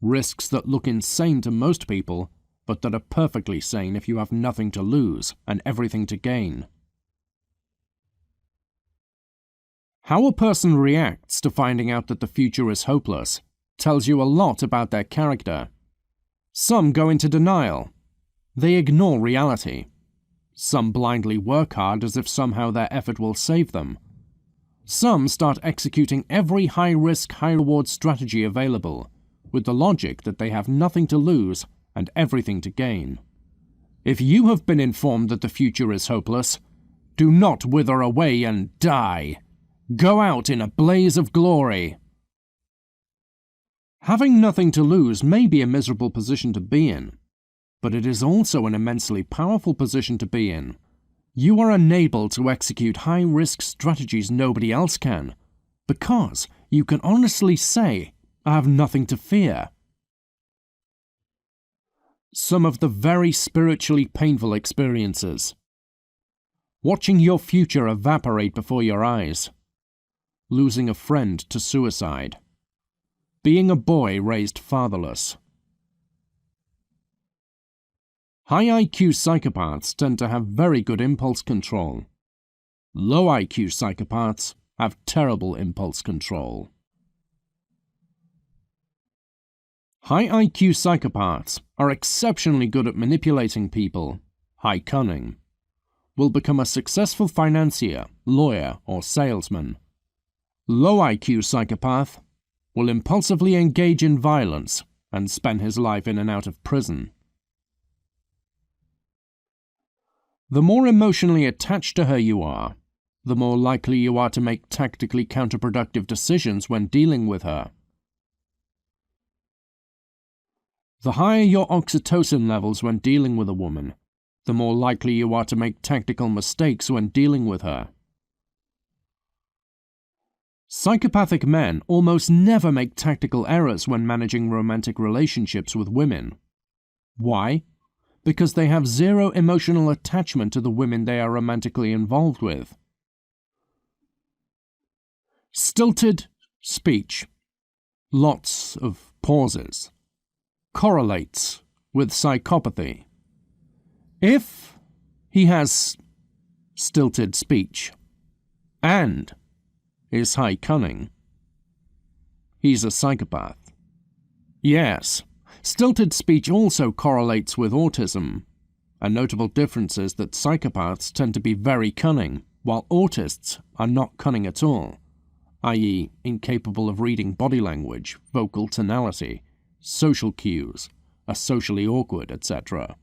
risks that look insane to most people, but that are perfectly sane if you have nothing to lose and everything to gain. How a person reacts to finding out that the future is hopeless tells you a lot about their character. Some go into denial. They ignore reality. Some blindly work hard as if somehow their effort will save them. Some start executing every high-risk, high-reward strategy available, with the logic that they have nothing to lose and everything to gain. If you have been informed that the future is hopeless, do not wither away and die. Go out in a blaze of glory. Having nothing to lose may be a miserable position to be in, but it is also an immensely powerful position to be in. You are enabled to execute high-risk strategies nobody else can, because you can honestly say, I have nothing to fear. Some of the very spiritually painful experiences. Watching your future evaporate before your eyes. Losing a friend to suicide. Being a boy raised fatherless. High IQ psychopaths tend to have very good impulse control. Low IQ psychopaths have terrible impulse control. High IQ psychopaths are exceptionally good at manipulating people, high cunning. Will become a successful financier, lawyer, or salesman. Low IQ psychopath will impulsively engage in violence and spend his life in and out of prison. The more emotionally attached to her you are, the more likely you are to make tactically counterproductive decisions when dealing with her. The higher your oxytocin levels when dealing with a woman, the more likely you are to make tactical mistakes when dealing with her. Psychopathic men almost never make tactical errors when managing romantic relationships with women. Why? Because they have zero emotional attachment to the women they are romantically involved with. Stilted speech, lots of pauses, correlates with psychopathy. If he has stilted speech and is high cunning, he's a psychopath. Yes, stilted speech also correlates with autism. A notable difference is that psychopaths tend to be very cunning, while autists are not cunning at all, i.e. incapable of reading body language, vocal tonality, social cues, are socially awkward, etc.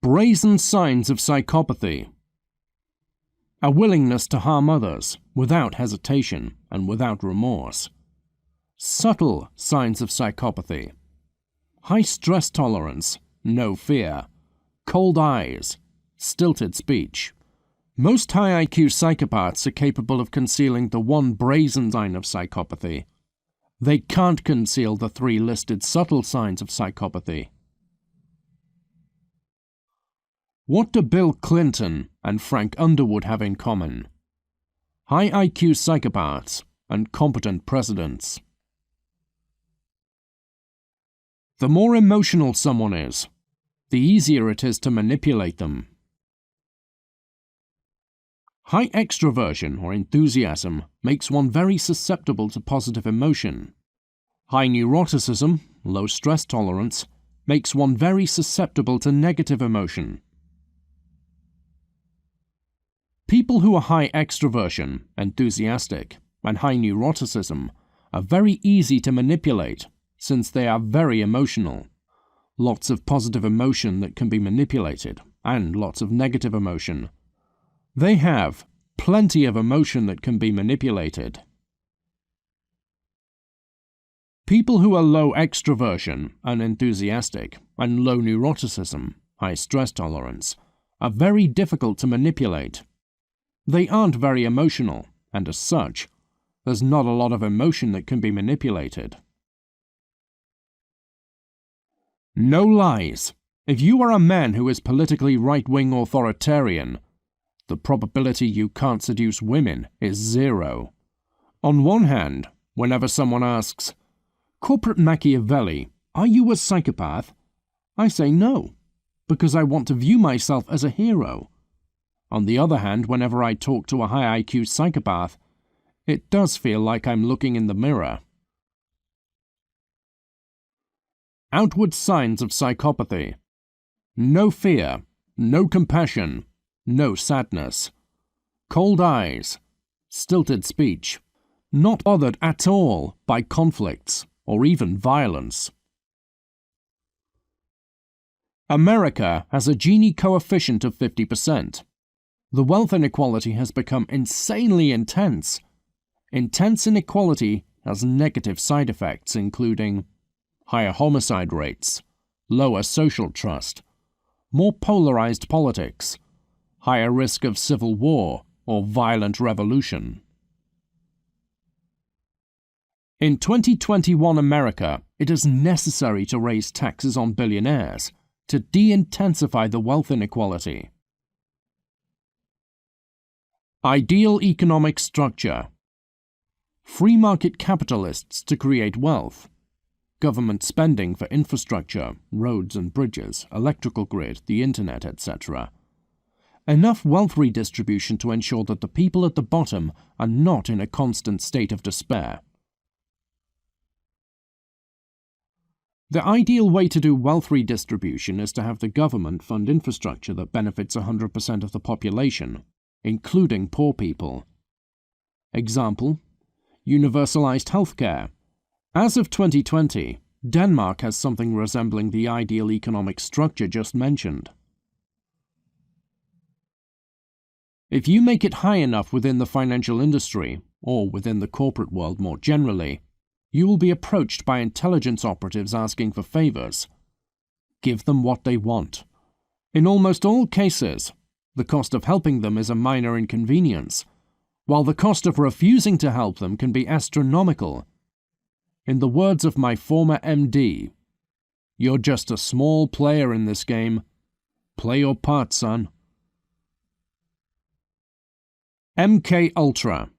Brazen signs of psychopathy. A willingness to harm others without hesitation and without remorse. Subtle signs of psychopathy. High stress tolerance, no fear. Cold eyes, stilted speech. Most high IQ psychopaths are capable of concealing the one brazen sign of psychopathy. They can't conceal the 3 listed subtle signs of psychopathy. What do Bill Clinton and Frank Underwood have in common? High IQ psychopaths and competent presidents. The more emotional someone is, the easier it is to manipulate them. High extroversion or enthusiasm makes one very susceptible to positive emotion. High neuroticism, low stress tolerance, makes one very susceptible to negative emotion. People who are high extroversion, enthusiastic, and high neuroticism are very easy to manipulate since they are very emotional. Lots of positive emotion that can be manipulated, and lots of negative emotion. They have plenty of emotion that can be manipulated. People who are low extroversion, unenthusiastic, and low neuroticism, high stress tolerance, are very difficult to manipulate. They aren't very emotional, and as such, there's not a lot of emotion that can be manipulated. No lies. If you are a man who is politically right-wing authoritarian, the probability you can't seduce women is 0. On one hand, whenever someone asks, "Corporate Machiavelli, are you a psychopath?" I say no, because I want to view myself as a hero. On the other hand, whenever I talk to a high IQ psychopath, it does feel like I'm looking in the mirror. Outward signs of psychopathy. No fear, no compassion, no sadness. Cold eyes, stilted speech, not bothered at all by conflicts or even violence. America has a Gini coefficient of 50%. The wealth inequality has become insanely intense. Intense inequality has negative side effects including higher homicide rates, lower social trust, more polarized politics, higher risk of civil war or violent revolution. In 2021 America, it is necessary to raise taxes on billionaires to de-intensify the wealth inequality. Ideal economic structure. Free market capitalists to create wealth. Government spending for infrastructure, roads and bridges, electrical grid, the internet, etc. Enough wealth redistribution to ensure that the people at the bottom are not in a constant state of despair. The ideal way to do wealth redistribution is to have the government fund infrastructure that benefits 100% of the population, including poor people. Example: universalized healthcare. As of 2020, Denmark has something resembling the ideal economic structure just mentioned. If you make it high enough within the financial industry, or within the corporate world more generally, you will be approached by intelligence operatives asking for favors. Give them what they want. In almost all cases, the cost of helping them is a minor inconvenience, while the cost of refusing to help them can be astronomical. In the words of my former MD, "You're just a small player in this game. Play your part, son." MK Ultra.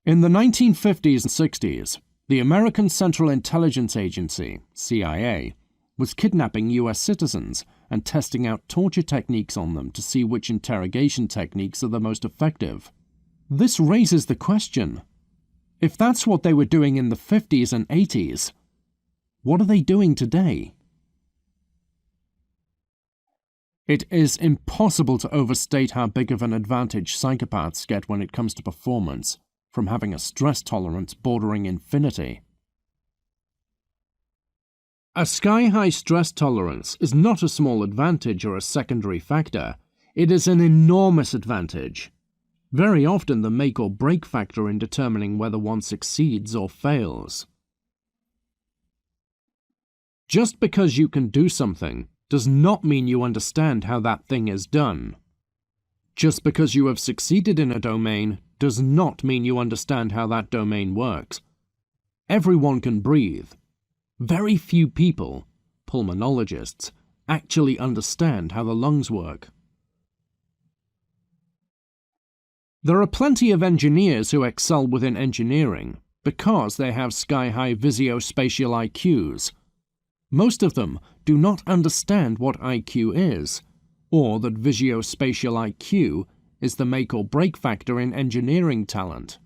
In the 1950s and 60s, the American Central Intelligence Agency, CIA, was kidnapping US citizens and testing out torture techniques on them to see which interrogation techniques are the most effective. This raises the question: if that's what they were doing in the 50s and 80s, what are they doing today? It is impossible to overstate how big of an advantage psychopaths get when it comes to performance from having a stress tolerance bordering infinity. A sky-high stress tolerance is not a small advantage or a secondary factor. It is an enormous advantage. Very often the make or break factor in determining whether one succeeds or fails. Just because you can do something does not mean you understand how that thing is done. Just because you have succeeded in a domain does not mean you understand how that domain works. Everyone can breathe. Very few people, pulmonologists, actually understand how the lungs work. There are plenty of engineers who excel within engineering because they have sky-high visuospatial IQs. Most of them do not understand what IQ is, or that visuospatial IQ is the make or break factor in engineering talent.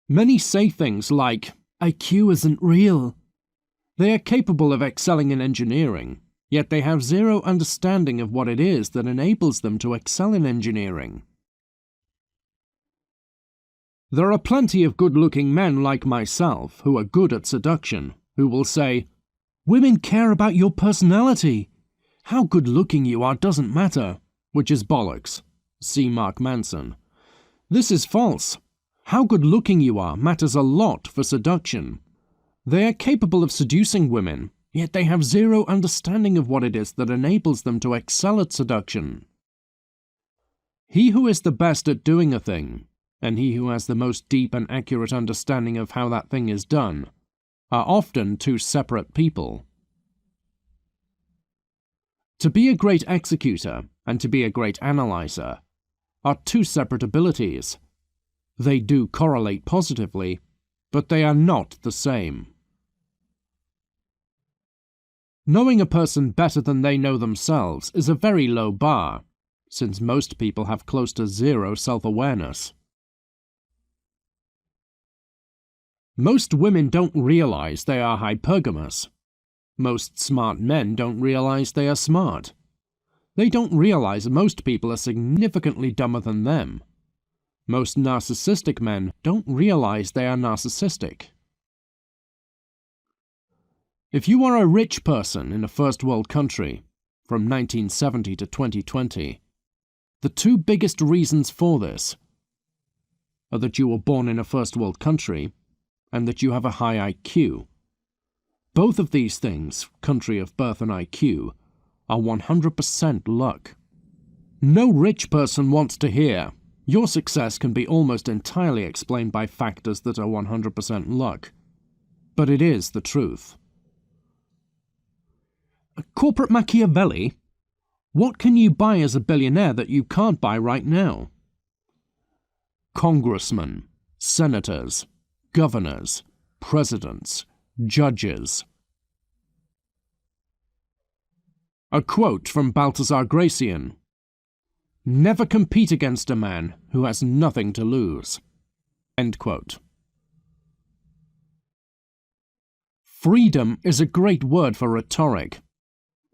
Many say things like, "IQ isn't real." They are capable of excelling in engineering, yet they have zero understanding of what it is that enables them to excel in engineering. There are plenty of good-looking men like myself who are good at seduction, who will say, "Women care about your personality. How good-looking you are doesn't matter," which is bollocks. See Mark Manson. This is false. How good-looking you are matters a lot for seduction. They are capable of seducing women, yet they have zero understanding of what it is that enables them to excel at seduction. He who is the best at doing a thing, and he who has the most deep and accurate understanding of how that thing is done, are often two separate people. To be a great executor and to be a great analyzer are two separate abilities. They do correlate positively, but they are not the same. Knowing a person better than they know themselves is a very low bar, since most people have close to zero self-awareness. Most women don't realize they are hypergamous. Most smart men don't realize they are smart. They don't realize most people are significantly dumber than them. Most narcissistic men don't realize they are narcissistic. If you are a rich person in a first world country, from 1970 to 2020, the two biggest reasons for this are that you were born in a first world country and that you have a high IQ. Both of these things, country of birth and IQ, are 100% luck. No rich person wants to hear, your success can be almost entirely explained by factors that are 100% luck. But it is the truth. Corporate Machiavelli? What can you buy as a billionaire that you can't buy right now? Congressmen, senators, governors, presidents, judges. A quote from Balthazar Gracian: "Never compete against a man who has nothing to lose." End quote. Freedom is a great word for rhetoric.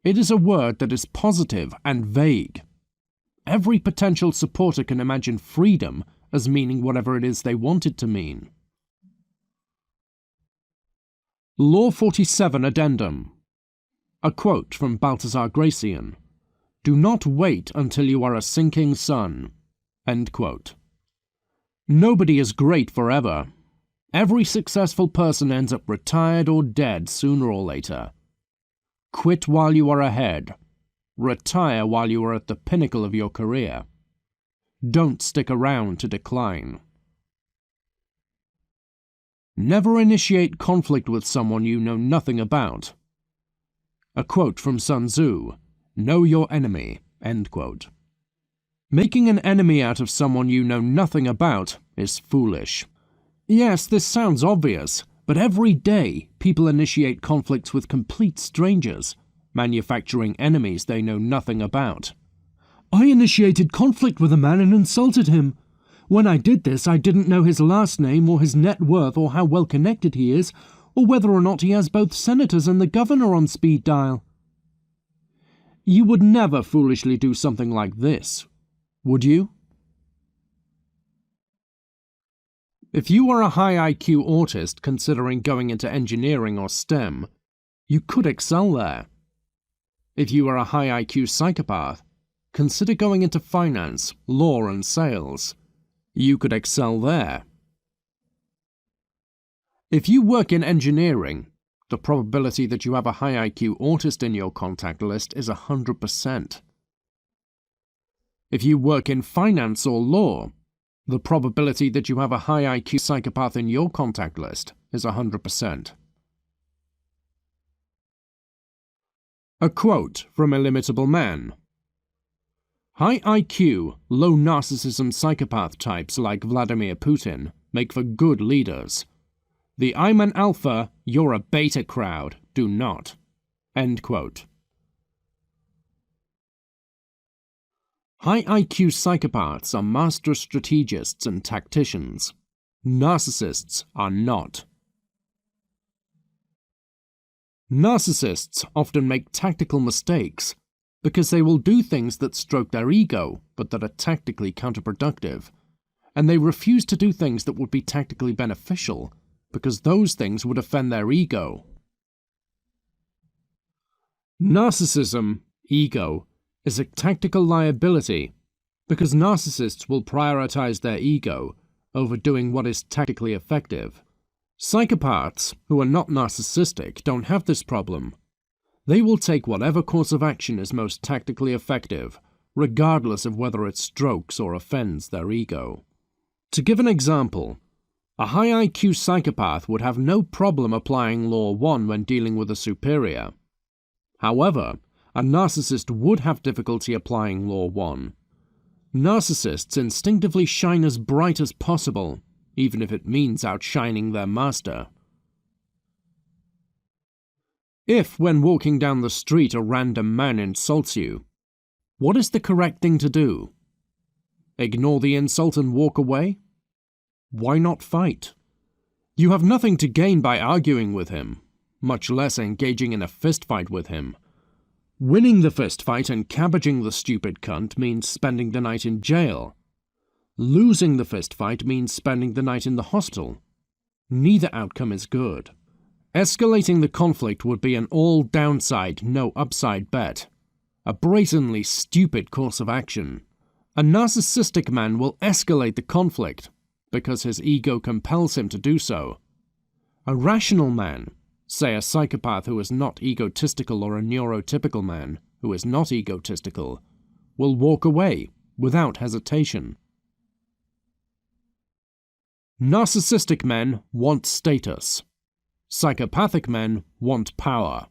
It is a word that is positive and vague. Every potential supporter can imagine freedom as meaning whatever it is they want it to mean. Law 47 Addendum. A quote from Balthazar Gracian: "Do not wait until you are a sinking sun." End quote. Nobody is great forever. Every successful person ends up retired or dead sooner or later. Quit while you are ahead. Retire while you are at the pinnacle of your career. Don't stick around to decline. Never initiate conflict with someone you know nothing about. A quote from Sun Tzu: "Know your enemy." End quote. Making an enemy out of someone you know nothing about is foolish. Yes, this sounds obvious, but every day people initiate conflicts with complete strangers, manufacturing enemies they know nothing about. "I initiated conflict with a man and insulted him. When I did this, I didn't know his last name or his net worth or how well connected he is, or whether or not he has both senators and the governor on speed dial." You would never foolishly do something like this, would you? If you are a high IQ autist considering going into engineering or STEM, you could excel there. If you are a high IQ psychopath, consider going into finance, law and sales. You could excel there. If you work in engineering, the probability that you have a high IQ autist in your contact list is 100%. If you work in finance or law, the probability that you have a high IQ psychopath in your contact list is 100%. A quote from Illimitable Man: "High IQ, low narcissism psychopath types like Vladimir Putin make for good leaders. The I'm an alpha, you're a beta crowd do not." End quote. High IQ psychopaths are master strategists and tacticians. Narcissists are not. Narcissists often make tactical mistakes because they will do things that stroke their ego but that are tactically counterproductive, and they refuse to do things that would be tactically beneficial because those things would offend their ego. Narcissism, ego, is a tactical liability because narcissists will prioritize their ego over doing what is tactically effective. Psychopaths who are not narcissistic don't have this problem They will take whatever course of action is most tactically effective, regardless of whether it strokes or offends their ego. To give an example, a high IQ psychopath would have no problem applying Law 1 when dealing with a superior. However, a narcissist would have difficulty applying Law 1. Narcissists instinctively shine as bright as possible, even if it means outshining their master. If, when walking down the street, a random man insults you, what is the correct thing to do? Ignore the insult and walk away? Why not fight? You have nothing to gain by arguing with him, much less engaging in a fistfight with him. Winning the fistfight and cabbaging the stupid cunt means spending the night in jail. Losing the fistfight means spending the night in the hospital. Neither outcome is good. Escalating the conflict would be an all-downside, no-upside bet. A brazenly stupid course of action. A narcissistic man will escalate the conflict because his ego compels him to do so. A rational man, say a psychopath who is not egotistical or a neurotypical man who is not egotistical, will walk away without hesitation. Narcissistic men want status. Psychopathic men want power.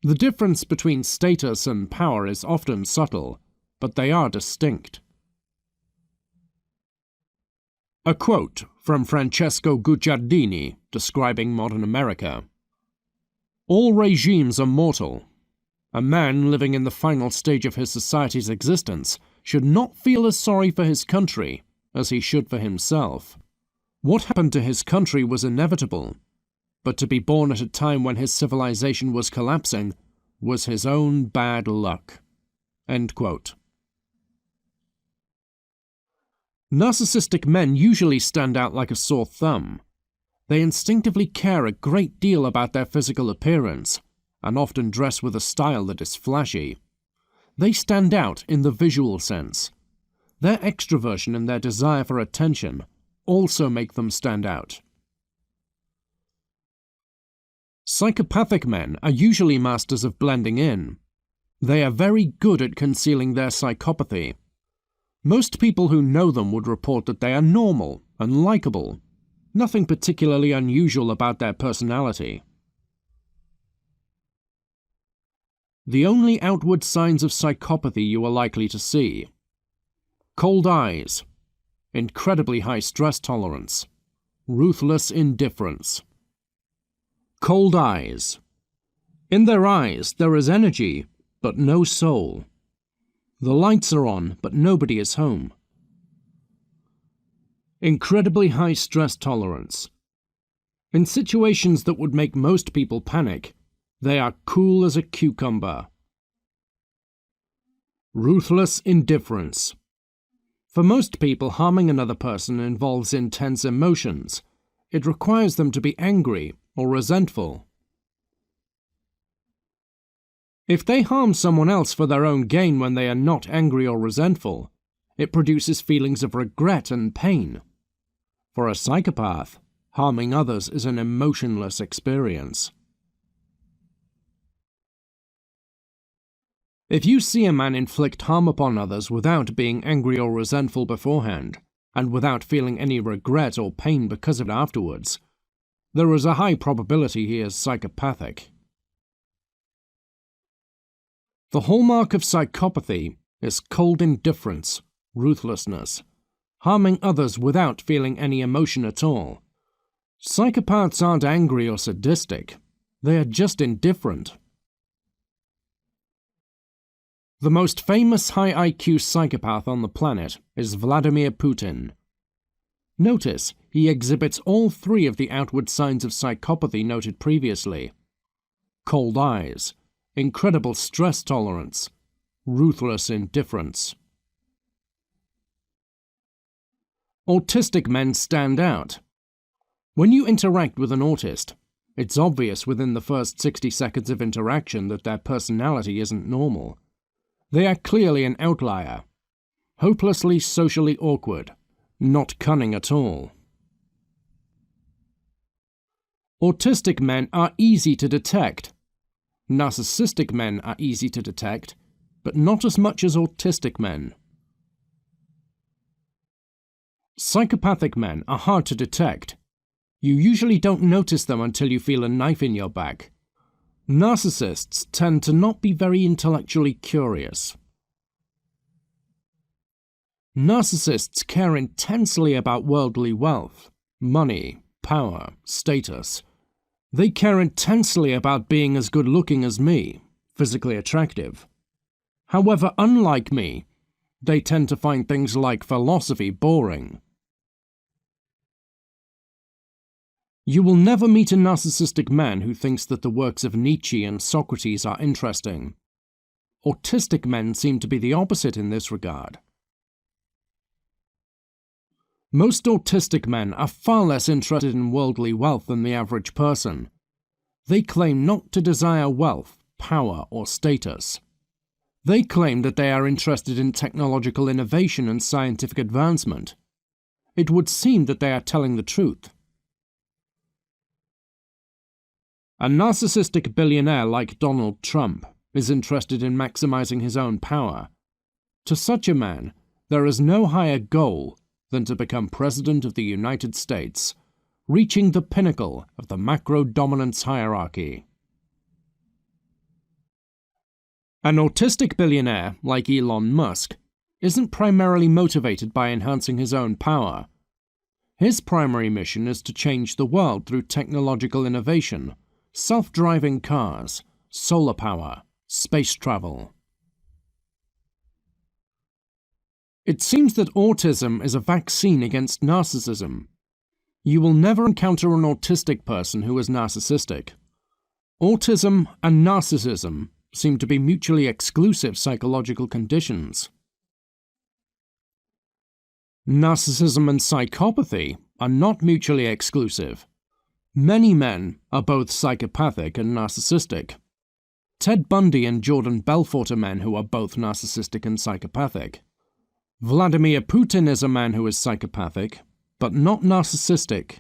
The difference between status and power is often subtle, but they are distinct. A quote from Francesco Guicciardini describing modern America. All regimes are mortal. A man living in the final stage of his society's existence should not feel as sorry for his country as he should for himself. What happened to his country was inevitable, but to be born at a time when his civilization was collapsing was his own bad luck. End quote. Narcissistic men usually stand out like a sore thumb. They instinctively care a great deal about their physical appearance, and often dress with a style that is flashy. They stand out in the visual sense. Their extroversion and their desire for attention also make them stand out. Psychopathic men are usually masters of blending in. They are very good at concealing their psychopathy. Most people who know them would report that they are normal and likable. Nothing particularly unusual about their personality. The only outward signs of psychopathy you are likely to see: cold eyes, incredibly high stress tolerance, ruthless indifference. Cold eyes. In their eyes there is energy, but no soul. The lights are on, but nobody is home. Incredibly high stress tolerance. In situations that would make most people panic, they are cool as a cucumber. Ruthless indifference. For most people, harming another person involves intense emotions. It requires them to be angry or resentful. If they harm someone else for their own gain when they are not angry or resentful, it produces feelings of regret and pain. For a psychopath, harming others is an emotionless experience. If you see a man inflict harm upon others without being angry or resentful beforehand, and without feeling any regret or pain because of it afterwards, there is a high probability he is psychopathic. The hallmark of psychopathy is cold indifference, ruthlessness, harming others without feeling any emotion at all. Psychopaths aren't angry or sadistic, they are just indifferent. The most famous high IQ psychopath on the planet is Vladimir Putin. Notice he exhibits all three of the outward signs of psychopathy noted previously: cold eyes, incredible stress tolerance, ruthless indifference. Autistic men stand out. When you interact with an autist, it's obvious within the first 60 seconds of interaction that their personality isn't normal. They are clearly an outlier, hopelessly socially awkward, not cunning at all. Autistic men are easy to detect. Narcissistic men are easy to detect, but not as much as autistic men. Psychopathic men are hard to detect. You usually don't notice them until you feel a knife in your back. Narcissists tend to not be very intellectually curious. Narcissists care intensely about worldly wealth, money, power, status. They care intensely about being as good-looking as me, physically attractive. However, unlike me, they tend to find things like philosophy boring. You will never meet a narcissistic man who thinks that the works of Nietzsche and Socrates are interesting. Autistic men seem to be the opposite in this regard. Most autistic men are far less interested in worldly wealth than the average person. They claim not to desire wealth, power, or status. They claim that they are interested in technological innovation and scientific advancement. It would seem that they are telling the truth. A narcissistic billionaire like Donald Trump is interested in maximizing his own power. To such a man, there is no higher goal than to become President of the United States, reaching the pinnacle of the macro-dominance hierarchy. An autistic billionaire like Elon Musk isn't primarily motivated by enhancing his own power. His primary mission is to change the world through technological innovation, self-driving cars, solar power, space travel. It seems that autism is a vaccine against narcissism. You will never encounter an autistic person who is narcissistic. Autism and narcissism seem to be mutually exclusive psychological conditions. Narcissism and psychopathy are not mutually exclusive. Many men are both psychopathic and narcissistic. Ted Bundy and Jordan Belfort are men who are both narcissistic and psychopathic. Vladimir Putin is a man who is psychopathic, but not narcissistic.